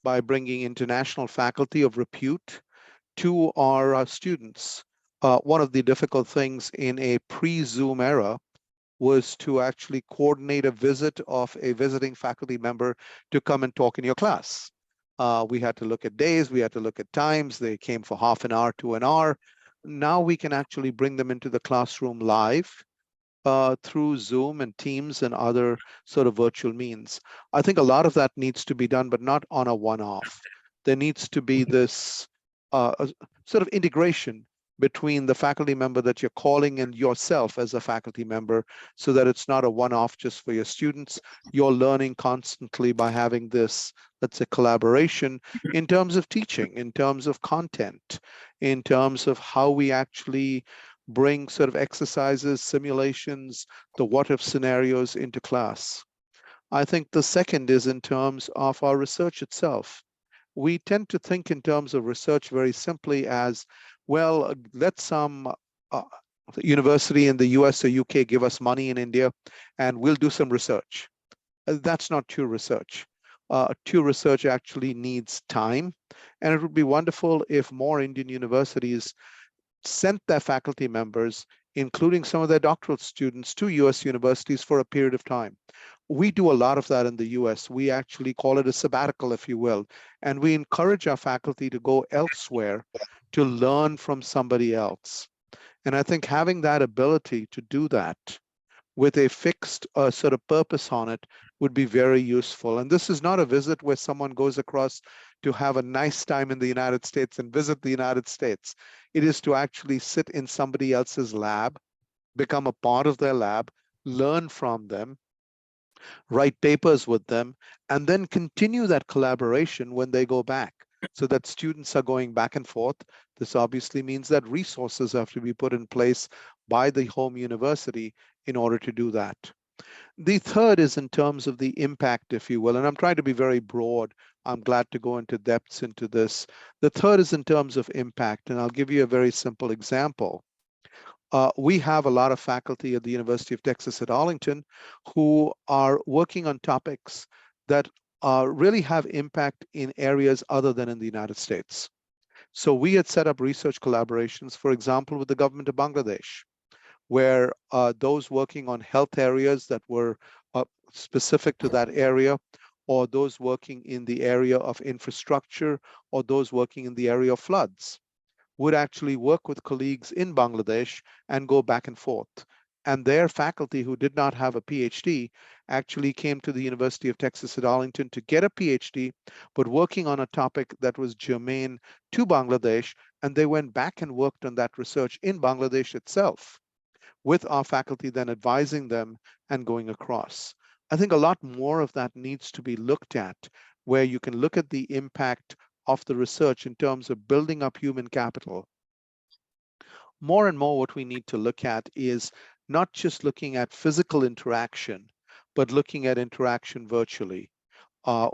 by bringing international faculty of repute to our students. One of the difficult things in a pre-Zoom era was to actually coordinate a visit of a visiting faculty member to come and talk in your class. We had to look at days, we had to look at times. They came for half an hour to an hour. Now we can actually bring them into the classroom live through Zoom and Teams and other sort of virtual means. I think a lot of that needs to be done, but not on a one-off. there needs to be this sort of integration between the faculty member that you're calling and yourself as a faculty member, so that it's not a one-off just for your students. You're learning constantly by having this, let's say, collaboration in terms of teaching, in terms of content, in terms of how we actually bring sort of exercises, simulations, the what-if scenarios into class. I think the second is in terms of our research itself. We tend to think in terms of research very simply as, well, let some university in the US or UK give us money in India and we'll do some research. That's not true research. True research actually needs time, and it would be wonderful if more Indian universities sent their faculty members, including some of their doctoral students, to US universities for a period of time. We do a lot of that in the US. We actually call it a sabbatical, if you will, and we encourage our faculty to go elsewhere to learn from somebody else. And I think having that ability to do that with a fixed sort of purpose on it would be very useful. And this is not a visit where someone goes across to have a nice time in the United States and visit the United States. It is to actually sit in somebody else's lab, become a part of their lab, learn from them, write papers with them, and then continue that collaboration when they go back, so that students are going back and forth. This obviously means that resources have to be put in place by the home university in order to do that. The third is in terms of the impact, if you will, and I'm trying to be very broad. I'm glad to go into depths into this. The third is in terms of impact, and I'll give you a very simple example. We have a lot of faculty at the University of Texas at Arlington who are working on topics that really have impact in areas other than in the United States. So we had set up research collaborations, for example, with the government of Bangladesh, where those working on health areas that were specific to that area, or those working in the area of infrastructure, or those working in the area of floods, would actually work with colleagues in Bangladesh and go back and forth. And their faculty who did not have a PhD actually came to the University of Texas at Arlington to get a PhD, but working on a topic that was germane to Bangladesh. And they went back and worked on that research in Bangladesh itself, with our faculty then advising them and going across. I think a lot more of that needs to be looked at, where you can look at the impact of the research in terms of building up human capital. More and more what we need to look at is not just looking at physical interaction, but looking at interaction virtually.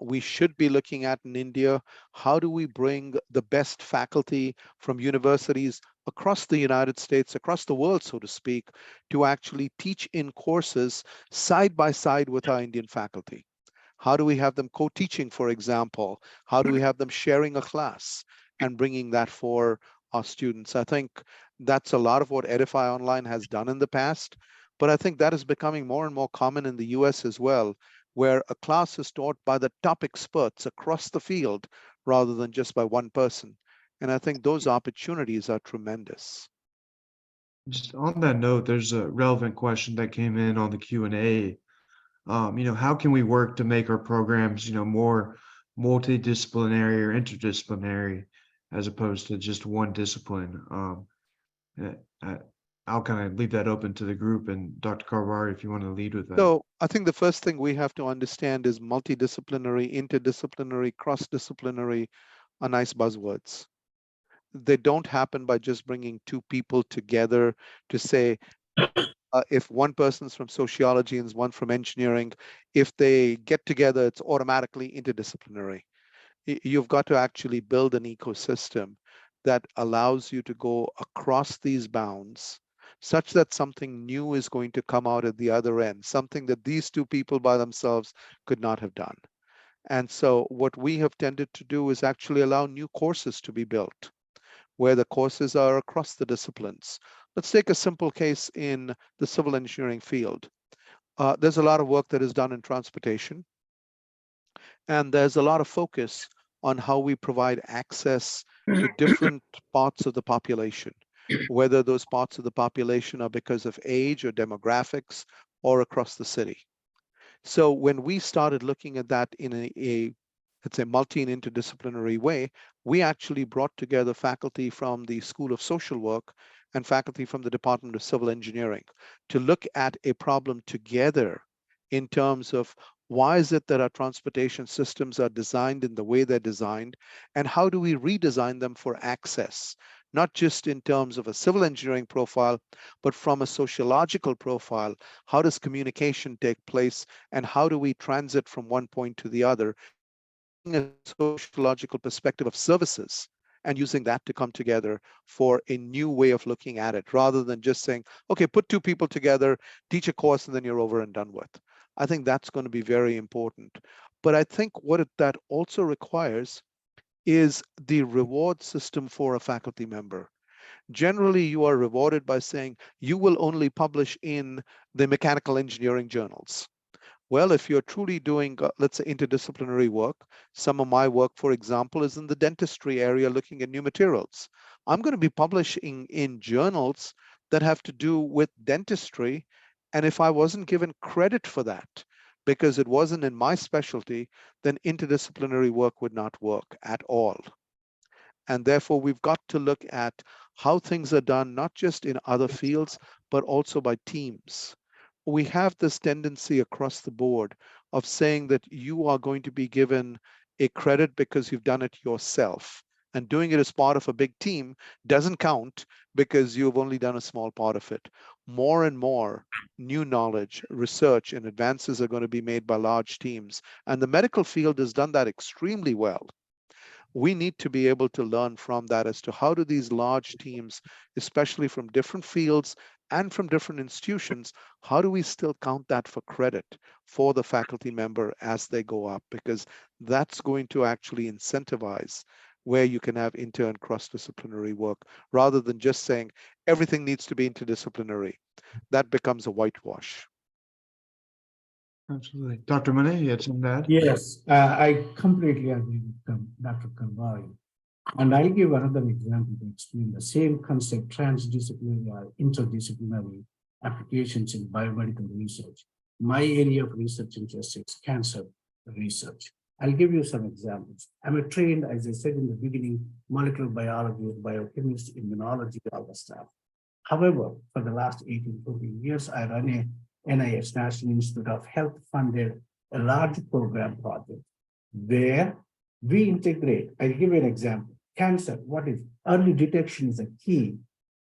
We should be looking at in India, how do we bring the best faculty from universities across the United States, across the world, so to speak, to actually teach in courses side by side with our Indian faculty? How do we have them co-teaching, for example? How do we have them sharing a class and bringing that for our students? I think that's a lot of what EdifyOnline has done in the past, but I think that is becoming more and more common in the US as well, where a class is taught by the top experts across the field rather than just by one person. And I think those opportunities are tremendous. Just on that note, there's a relevant question that came in on the Q&A. How can we work to make our programs, more multidisciplinary or interdisciplinary as opposed to just one discipline? I'll kind of leave that open to the group, and Dr. Karwar, if you want to lead with that. So I think the first thing we have to understand is multidisciplinary, interdisciplinary, cross-disciplinary are nice buzzwords. They don't happen by just bringing two people together to say, if one person's from sociology and one from engineering, if they get together, it's automatically interdisciplinary. You've got to actually build an ecosystem that allows you to go across these bounds such that something new is going to come out at the other end, something that these two people by themselves could not have done. And so what we have tended to do is actually allow new courses to be built, where the courses are across the disciplines. Let's take a simple case in the civil engineering field. There's a lot of work that is done in transportation, and there's a lot of focus on how we provide access to different parts of the population, whether those parts of the population are because of age or demographics or across the city. So when we started looking at that in a let's say, multi and interdisciplinary way, we actually brought together faculty from the School of Social Work and faculty from the Department of Civil Engineering to look at a problem together in terms of why is it that our transportation systems are designed in the way they're designed, and how do we redesign them for access, not just in terms of a civil engineering profile, but from a sociological profile. How does communication take place, and how do we transit from one point to the other, a sociological perspective of services, and using that to come together for a new way of looking at it, rather than just saying, okay, put two people together, teach a course, and then you're over and done with. I think that's going to be very important. But I think what that also requires is the reward system for a faculty member. Generally, you are rewarded by saying you will only publish in the mechanical engineering journals. Well, if you're truly doing, let's say, interdisciplinary work, some of my work, for example, is in the dentistry area looking at new materials. I'm going to be publishing in journals that have to do with dentistry. And if I wasn't given credit for that, because it wasn't in my specialty, then interdisciplinary work would not work at all. And therefore, we've got to look at how things are done, not just in other fields, but also by teams. We have this tendency across the board of saying that you are going to be given a credit because you've done it yourself. And doing it as part of a big team doesn't count because you've only done a small part of it. More and more new knowledge, research, and advances are going to be made by large teams. And the medical field has done that extremely well. We need to be able to learn from that as to how do these large teams, especially from different fields and from different institutions, how do we still count that for credit for the faculty member as they go up? Because that's going to actually incentivize where you can have inter and cross-disciplinary work, rather than just saying everything needs to be interdisciplinary. That becomes a whitewash. Absolutely. Dr. Monet, you had something to add? Yes, I completely agree with Dr. Kalvari. And I'll give another example to explain the same concept, transdisciplinary or interdisciplinary applications in biomedical research. My area of research interest is cancer research. I'll give you some examples. I'm a trained, as I said in the beginning, molecular biologist, biochemist, immunology, all the stuff. However, for the last 18, 14 years, I run a NIH, National Institute of Health, funded a large program project where we integrate. I'll give you an example. Cancer, what is early detection is a key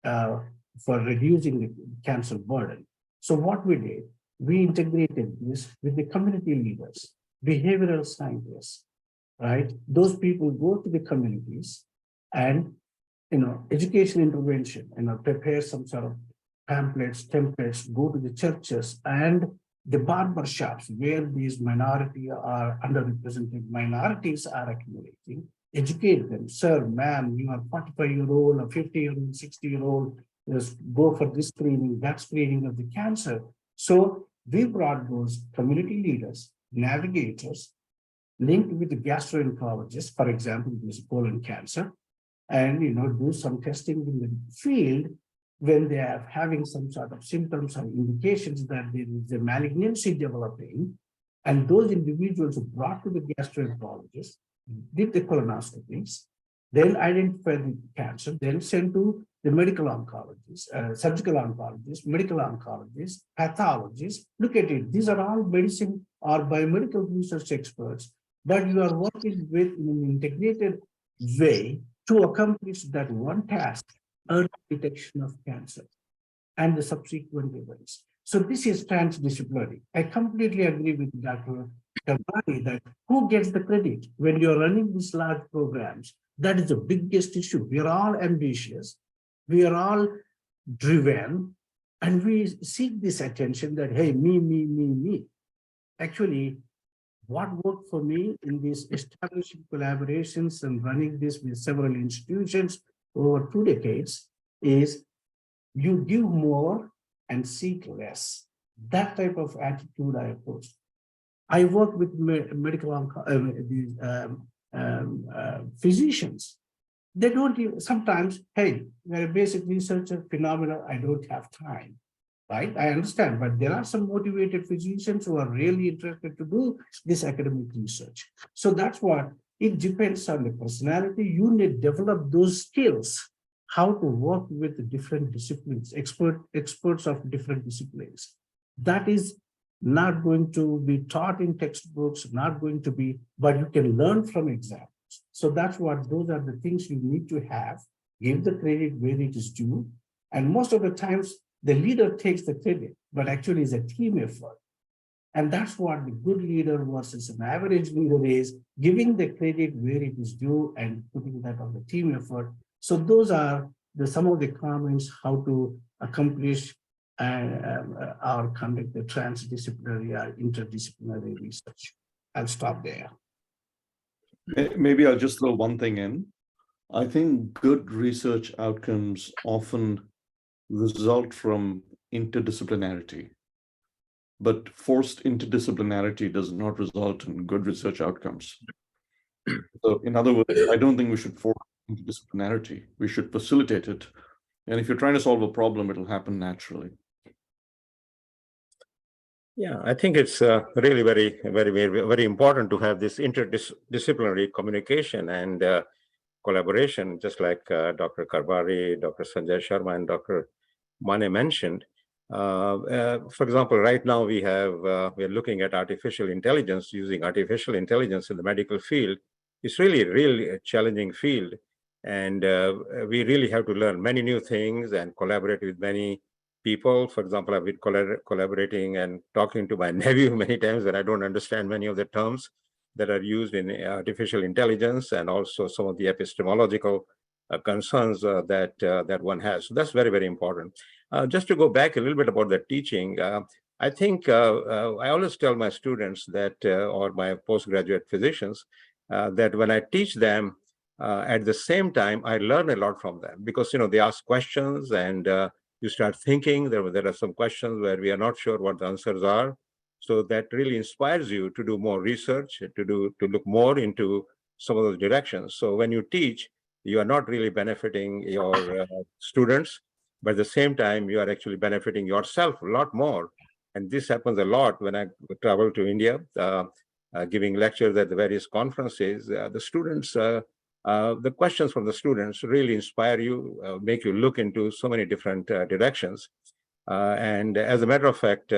for reducing the cancer burden. So what we did, we integrated this with the community leaders, behavioral scientists, right? Those people go to the communities and, education intervention, prepare some sort of pamphlets, templates, go to the churches and the barber shops where these minority or underrepresented minorities are accumulating, educate them. Sir, ma'am, you are 45-year-old or 50-year-old, 60-year-old, just go for this screening, that screening of the cancer. So we brought those community leaders, navigators, linked with the gastroenterologist, for example, this colon cancer, and do some testing in the field when they are having some sort of symptoms or indications that there is a malignancy developing, and those individuals are brought to the gastroenterologist, did the colonoscopies, then identify the cancer, then sent to the medical oncologist, surgical oncologist, medical oncologist, pathologist. Look at it. These are all medicine or biomedical research experts, but you are working with in an integrated way to accomplish that one task, early detection of cancer and the subsequent events. So this is transdisciplinary. I completely agree with Dr. Kalvari that who gets the credit when you're running these large programs? That is the biggest issue. We are all ambitious. We are all driven, and we seek this attention that, hey, me. Actually, what worked for me in these establishing collaborations and running this with several institutions over 2 decades is you give more and seek less. That type of attitude I approach. I work with medical physicians. They don't even, sometimes, hey, you're a basic researcher, phenomenal, I don't have time. right? I understand, but there are some motivated physicians who are really interested to do this academic research. So that's what it depends on the personality. You need to develop those skills, how to work with the different disciplines, experts of different disciplines. That is not going to be taught in textbooks, not going to be, but you can learn from examples. So that's what, those are the things you need to have. Give the credit where it is due. And most of the times, the leader takes the credit, but actually it's a team effort. And that's what the good leader versus an average leader is, giving the credit where it is due and putting that on the team effort. So those are some of the comments how to accomplish or conduct the transdisciplinary or interdisciplinary research. I'll stop there. Maybe I'll just throw one thing in. I think good research outcomes often result from interdisciplinarity, but forced interdisciplinarity does not result in good research outcomes. So in other words, I don't think we should force interdisciplinarity. We should facilitate it. And if you're trying to solve a problem, it'll happen naturally. Yeah, I think it's really very important to have this interdisciplinary communication and collaboration, just like Dr. Karbari, Dr. Sanjay Sharma, and Dr. Mane mentioned. For example, right now we are looking at artificial intelligence, using artificial intelligence in the medical field. It's really a challenging field, and we really have to learn many new things and collaborate with many people. For example, I've been collaborating and talking to my nephew many times that I don't understand many of the terms that are used in artificial intelligence, and also some of the epistemological concerns that one has. So that's very important. Just to go back a little bit about the teaching, I think I always tell my students that, or my postgraduate physicians, that when I teach them, at the same time, I learn a lot from them, because they ask questions and you start thinking. There are some questions where we are not sure what the answers are. So that really inspires you to do more research, to look more into some of those directions. So when you teach, you are not really benefiting your students, but at the same time, you are actually benefiting yourself a lot more. And this happens a lot when I travel to India, giving lectures at the various conferences. The students, the questions from the students really inspire you, make you look into so many different directions. And as a matter of fact,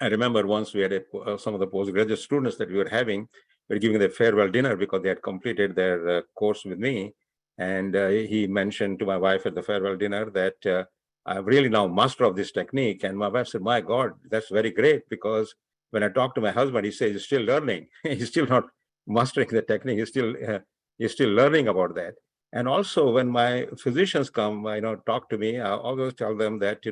I remember once we had some of the postgraduate students that we were having, we were giving their farewell dinner because they had completed their course with me. And he mentioned to my wife at the farewell dinner that I'm really now master of this technique. And my wife said, my God, that's very great, because when I talk to my husband, he says he's still learning. He's still not mastering the technique. He's still learning about that. And also when my physicians come, talk to me, I always tell them that,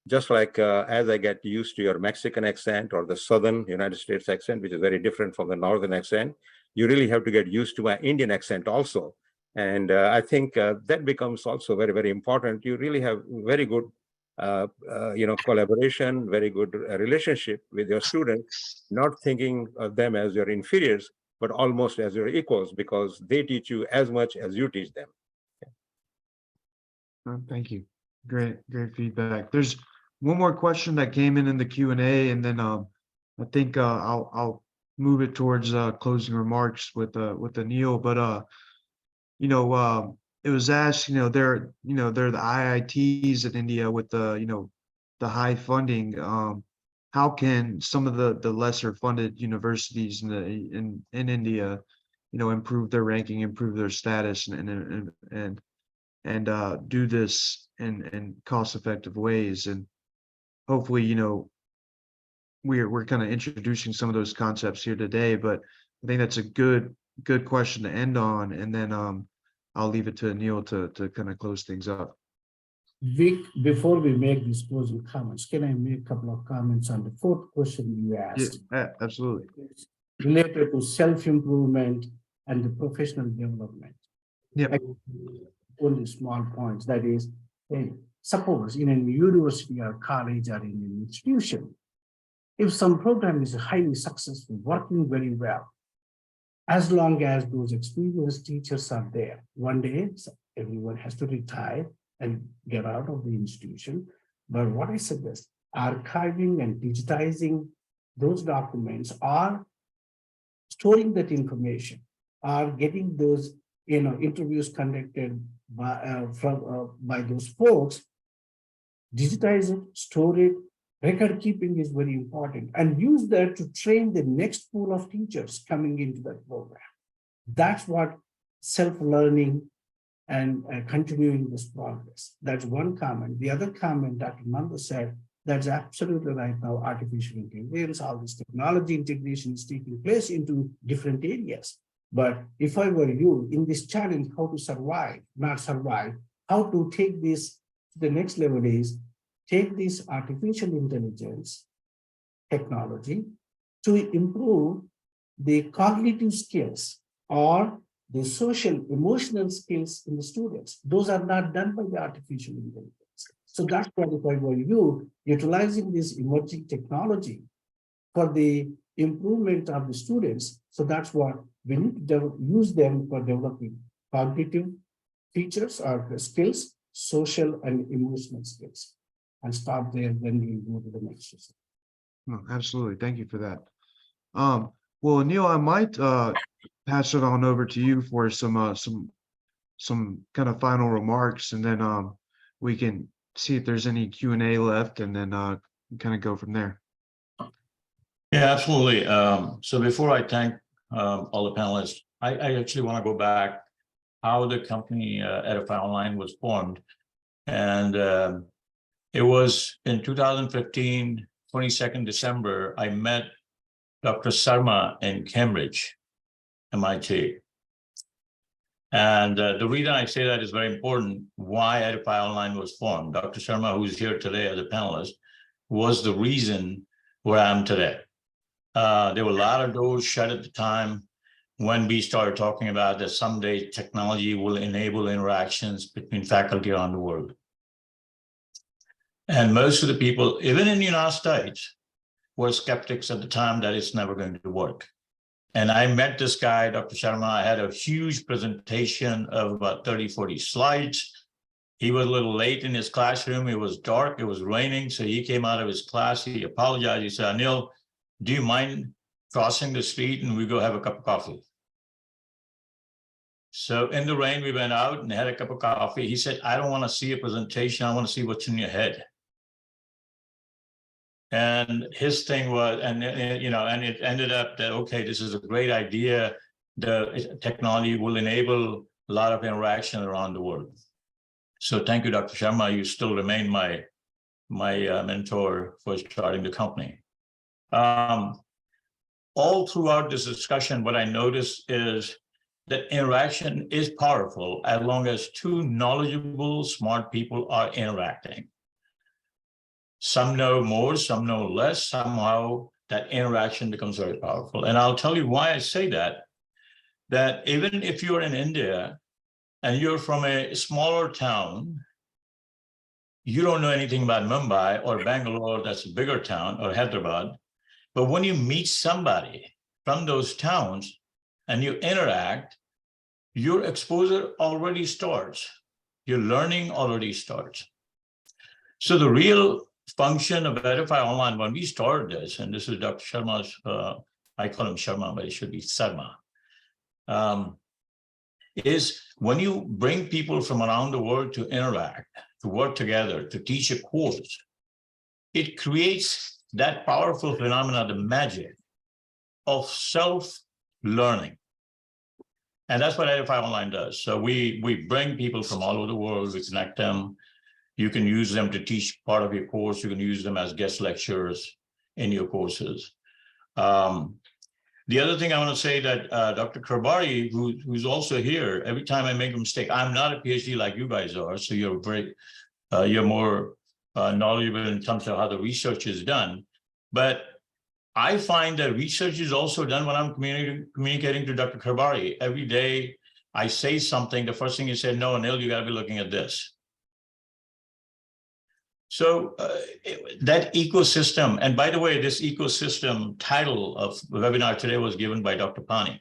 just like as I get used to your Mexican accent or the Southern United States accent, which is very different from the Northern accent, you really have to get used to my Indian accent also. And I think that becomes also very important. You really have very good, collaboration, very good relationship with your students, not thinking of them as your inferiors, but almost as your equals, because they teach you as much as you teach them. Thank you. Great feedback. There's one more question that came in the Q&A, and then I think I'll move it towards closing remarks with Anil. But it was asked, they're the IITs in India with the high funding. How can some of the lesser funded universities in India, improve their ranking, improve their status, and do this in cost-effective ways? And hopefully, we're kind of introducing some of those concepts here today, but I think that's a good question to end on. And then I'll leave it to Anil to kind of close things up. Vic, before we make these closing comments, can I make a couple of comments on the fourth question you asked? Yeah, absolutely. Related to self-improvement and the professional development. Yeah. Only small points. That is, hey, suppose in a university or college or in an institution, if some program is highly successful, working very well, as long as those experienced teachers are there, one day everyone has to retire and get out of the institution. But what I suggest, archiving and digitizing those documents, or storing that information, or getting those interviews conducted by those folks, digitize it, store it. Record keeping is very important, and use that to train the next pool of teachers coming into that program. That's what self-learning and continuing this progress. That's one comment. The other comment Dr. Nanda said, that's absolutely right. Now artificial intelligence, all this technology integration is taking place into different areas. But if I were you in this challenge, how to survive, not survive, how to take this to the next level is take this artificial intelligence technology to improve the cognitive skills or the social emotional skills in the students. Those are not done by the artificial intelligence. So that's why if I were you, utilizing this emerging technology for the improvement of the students. So that's what we need to use them for developing cognitive features or skills, social and emotional skills. And stop there, then we'll go to the next system. Oh, absolutely. Thank you for that. Well, Neil, I might pass it on over to you for some kind of final remarks, and then we can see if there's any Q&A left, and then kind of go from there. Yeah, absolutely. So before I thank all the panelists, I actually want to go back how the company EdifyOnline was formed. And it was in 2015, 22nd December, I met Dr. Sharma in Cambridge, MIT. And the reason I say that is very important, why EdifyOnline was formed. Dr. Sharma, who's here today as a panelist, was the reason where I am today. There were a lot of doors shut at the time when we started talking about that someday technology will enable interactions between faculty around the world. And most of the people, even in the United States, were skeptics at the time that it's never going to work. And I met this guy, Dr. Sharma. I had a huge presentation of about 30, 40 slides. He was a little late in his classroom. It was dark, it was raining. So he came out of his class, he apologized. He said, Anil, do you mind crossing the street and we go have a cup of coffee? So in the rain, we went out and had a cup of coffee. He said, I don't want to see a presentation. I want to see what's in your head. And his thing was, and it ended up that, okay, this is a great idea. The technology will enable a lot of interaction around the world. So thank you, Dr. Sharma. You still remain my mentor for starting the company. All throughout this discussion, what I noticed is that interaction is powerful as long as two knowledgeable, smart people are interacting. Some know more, some know less. Somehow that interaction becomes very powerful. And I'll tell you why I say that even if you're in India and you're from a smaller town, you don't know anything about Mumbai or Bangalore, that's a bigger town, or Hyderabad. But when you meet somebody from those towns and you interact, your exposure already starts. Your learning already starts. So the real function of EdifyOnline, when we started this, and this is Dr. Sharma's, I call him Sharma, but it should be Sarma, is when you bring people from around the world to interact, to work together, to teach a course, it creates that powerful phenomena, the magic of self-learning. And that's what EdifyOnline does. So we bring people from all over the world, we connect them. You can use them to teach part of your course. You can use them as guest lecturers in your courses. The other thing I want to say that Dr. Karbari, who's also here, every time I make a mistake, I'm not a PhD like you guys are, so you're more knowledgeable in terms of how the research is done. But I find that research is also done when I'm communicating to Dr. Karbari. Every day I say something, the first thing he said, no, Anil, you got to be looking at this. So that ecosystem, and by the way, this ecosystem title of the webinar today was given by Dr. Pani.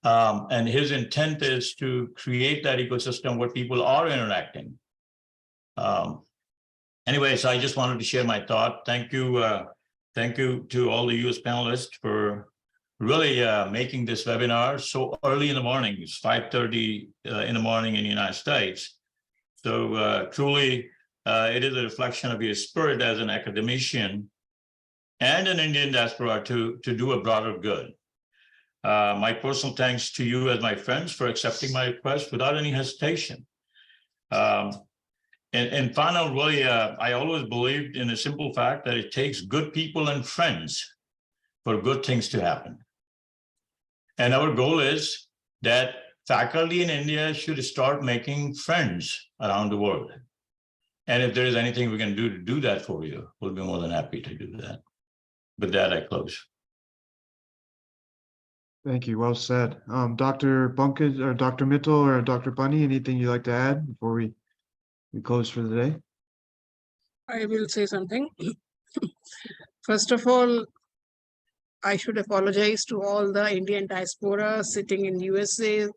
And his intent is to create that ecosystem where people are interacting. anyways, I just wanted to share my thought. Thank you to all the US panelists for really making this webinar so early in the morning. It's 5:30 in the morning in the United States. So truly, it is a reflection of your spirit as an academician and an Indian diaspora to do a broader good. My personal thanks to you as my friends for accepting my request without any hesitation. And final, really, I always believed in a simple fact that it takes good people and friends for good things to happen. And our goal is that faculty in India should start making friends around the world. And if there is anything we can do to do that for you, we'll be more than happy to do that. With that, I close. Thank you. Well said. Dr. Pankaj or Dr. Mittal or Dr. Bunny, anything you'd like to add before we close for the day? I will say something. First of all, I should apologize to all the Indian diaspora sitting in USA,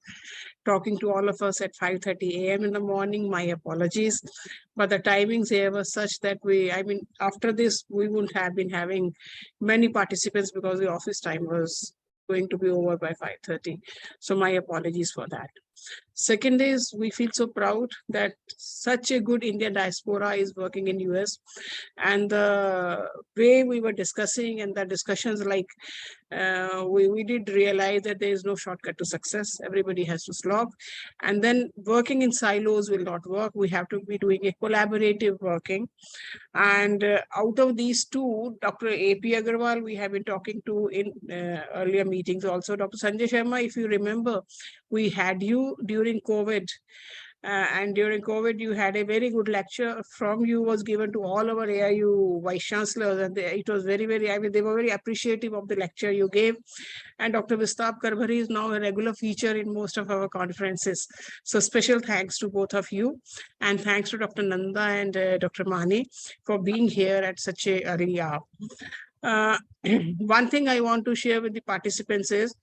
talking to all of us at 5:30 a.m. in the morning. My apologies. But the timings here were such that after this, we wouldn't have been having many participants because the office time was going to be over by 5:30. So my apologies for that. Second is, we feel so proud that such a good Indian diaspora is working in US, and the way we were discussing and the discussions, like we did realize that there is no shortcut to success. Everybody has to slog, and then working in silos will not work. We have to be doing a collaborative working. And out of these two, Dr. A.P. Agarwal, we have been talking to in earlier meetings also. Dr. Sanjay Sharma, if you remember, we had you during COVID. And during COVID, you had a very good lecture from you was given to all our AIU vice chancellors, and it was very, they were very appreciative of the lecture you gave. And Dr. Vistap Karbhari is now a regular feature in most of our conferences. So special thanks to both of you, and thanks to Dr. Nanda and Dr. Mani for being here at such a early hour. One thing I want to share with the participants is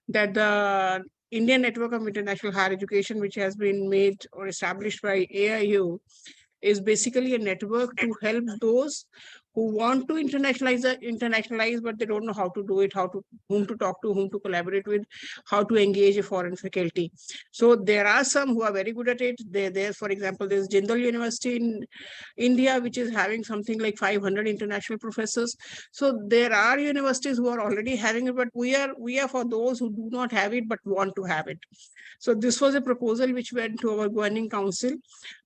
that the Indian Network of International Higher Education, which has been made or established by AIU, is basically a network to help those who want to internationalize, but they don't know how to do it, whom to talk to, whom to collaborate with, how to engage a foreign faculty. So there are some who are very good at it. For example, there's Jindal University in India, which is having something like 500 international professors. So there are universities who are already having it, but we are for those who do not have it but want to have it. So this was a proposal which went to our governing council,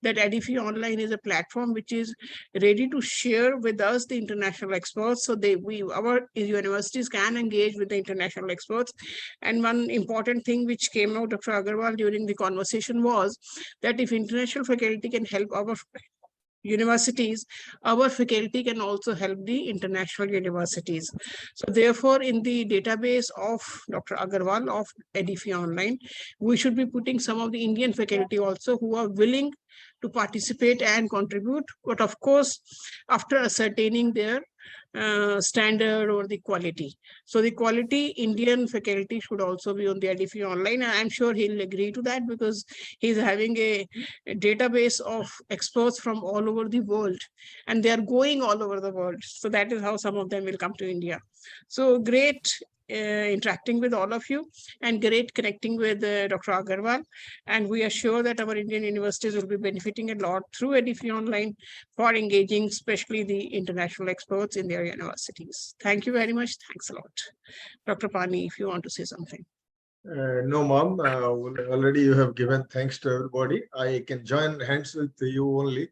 that EdifyOnline is a platform which is ready to share with us the international experts. So our universities can engage with the international experts. And one important thing which came out, Dr. Agarwal, during the conversation was that if international faculty can help our universities, our faculty can also help the international universities. So therefore, in the database of Dr. Agarwal of EdifyOnline, we should be putting some of the Indian faculty also who are willing to participate and contribute, but of course, after ascertaining their standard or the quality. So the quality Indian faculty should also be on the EdifyOnline, and I'm sure he'll agree to that because he's having a database of experts from all over the world, and they are going all over the world. So that is how some of them will come to India. So great interacting with all of you, and great connecting with Dr. Agarwal. And we are sure that our Indian universities will be benefiting a lot through EdifyOnline for engaging, especially the international experts in their universities. Thank you very much. Thanks a lot. Dr. Pani, if you want to say something. No, Mom, already you have given thanks to everybody. I can join hands with you only,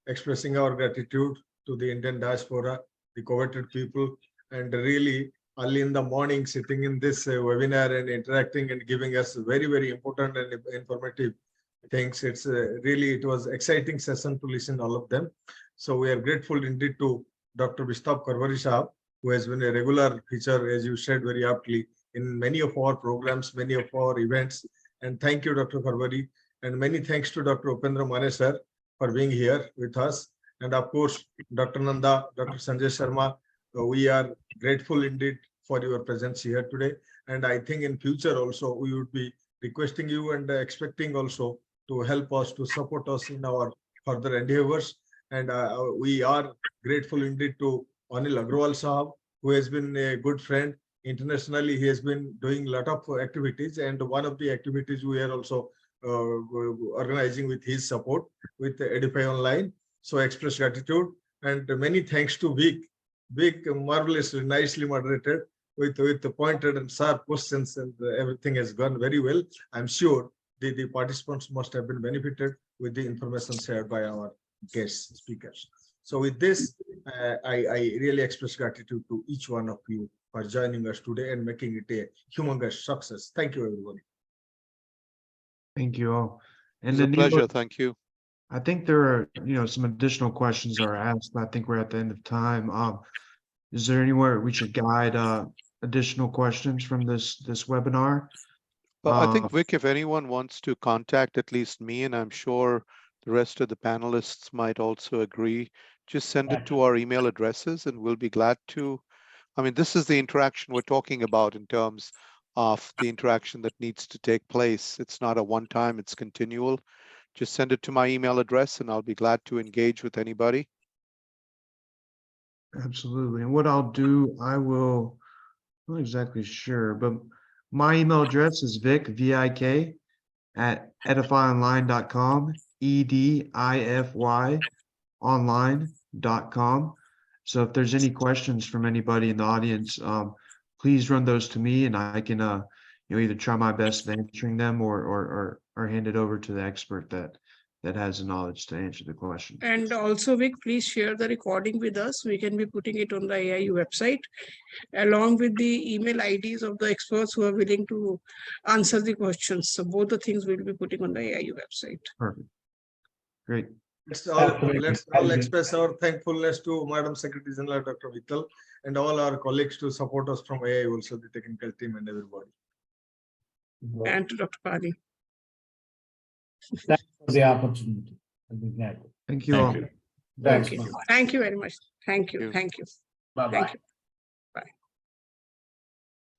expressing our gratitude to the Indian diaspora, the coveted people, and really early in the morning sitting in this webinar and interacting and giving us very, very important and informative things. It was exciting session to listen to all of them. So we are grateful indeed to Dr. Vistap Karbhari Sahab, who has been a regular feature, as you said very aptly, in many of our programs, many of our events. And thank you, Dr. Karbhari. And many thanks to Dr. Upendra Mane sir for being here with us. And of course, Dr. Nanda, Dr. Sanjay Sharma, we are grateful indeed for your presence here today. And I think in future also, we would be requesting you and expecting also to help us, to support us in our further endeavors. And we are grateful indeed to Anil Agrawal Sahab, who has been a good friend. Internationally, he has been doing a lot of activities, and one of the activities we are also organizing with his support with Edify Online. So express gratitude and many thanks to Vic. Vic marvelously, nicely moderated with the pointed and sharp questions, and everything has gone very well. I'm sure the participants must have been benefited with the information shared by our guest speakers. So with this, I really express gratitude to each one of you for joining us today and making it a humongous success. Thank you, everybody. Thank you all. And It's a then pleasure. Thank you. I think there are, some additional questions are asked, but I think we're at the end of time. Is there anywhere we should guide additional questions from this webinar? Well, I think, Vic, if anyone wants to contact at least me, and I'm sure the rest of the panelists might also agree, just send it to our email addresses and we'll be glad to. I mean, this is the interaction we're talking about in terms of the interaction that needs to take place. It's not a one-time, it's continual. Just send it to my email address and I'll be glad to engage with anybody. Absolutely. And what I'll do, I'm not exactly sure, but my email address is Vik at edifyonline.com, EDIFY online.com. So if there's any questions from anybody in the audience, please run those to me and I can either try my best at answering them or hand it over to the expert that has the knowledge to answer the question. And also, Vic, please share the recording with us. We can be putting it on the AIU website, along with the email IDs of the experts who are willing to answer the questions. So both the things we'll be putting on the AIU website. Perfect. Great. Let's all express our thankfulness to Madam Secretary General Dr. Vittal and all our colleagues to support us from AIU, also the technical team and everybody. And to Dr. Pani. Thanks for the opportunity. I'll be glad. Thank you all. Thanks. Thank you very much. Thank you. Thank you. Thank you. Bye-bye. Thank you.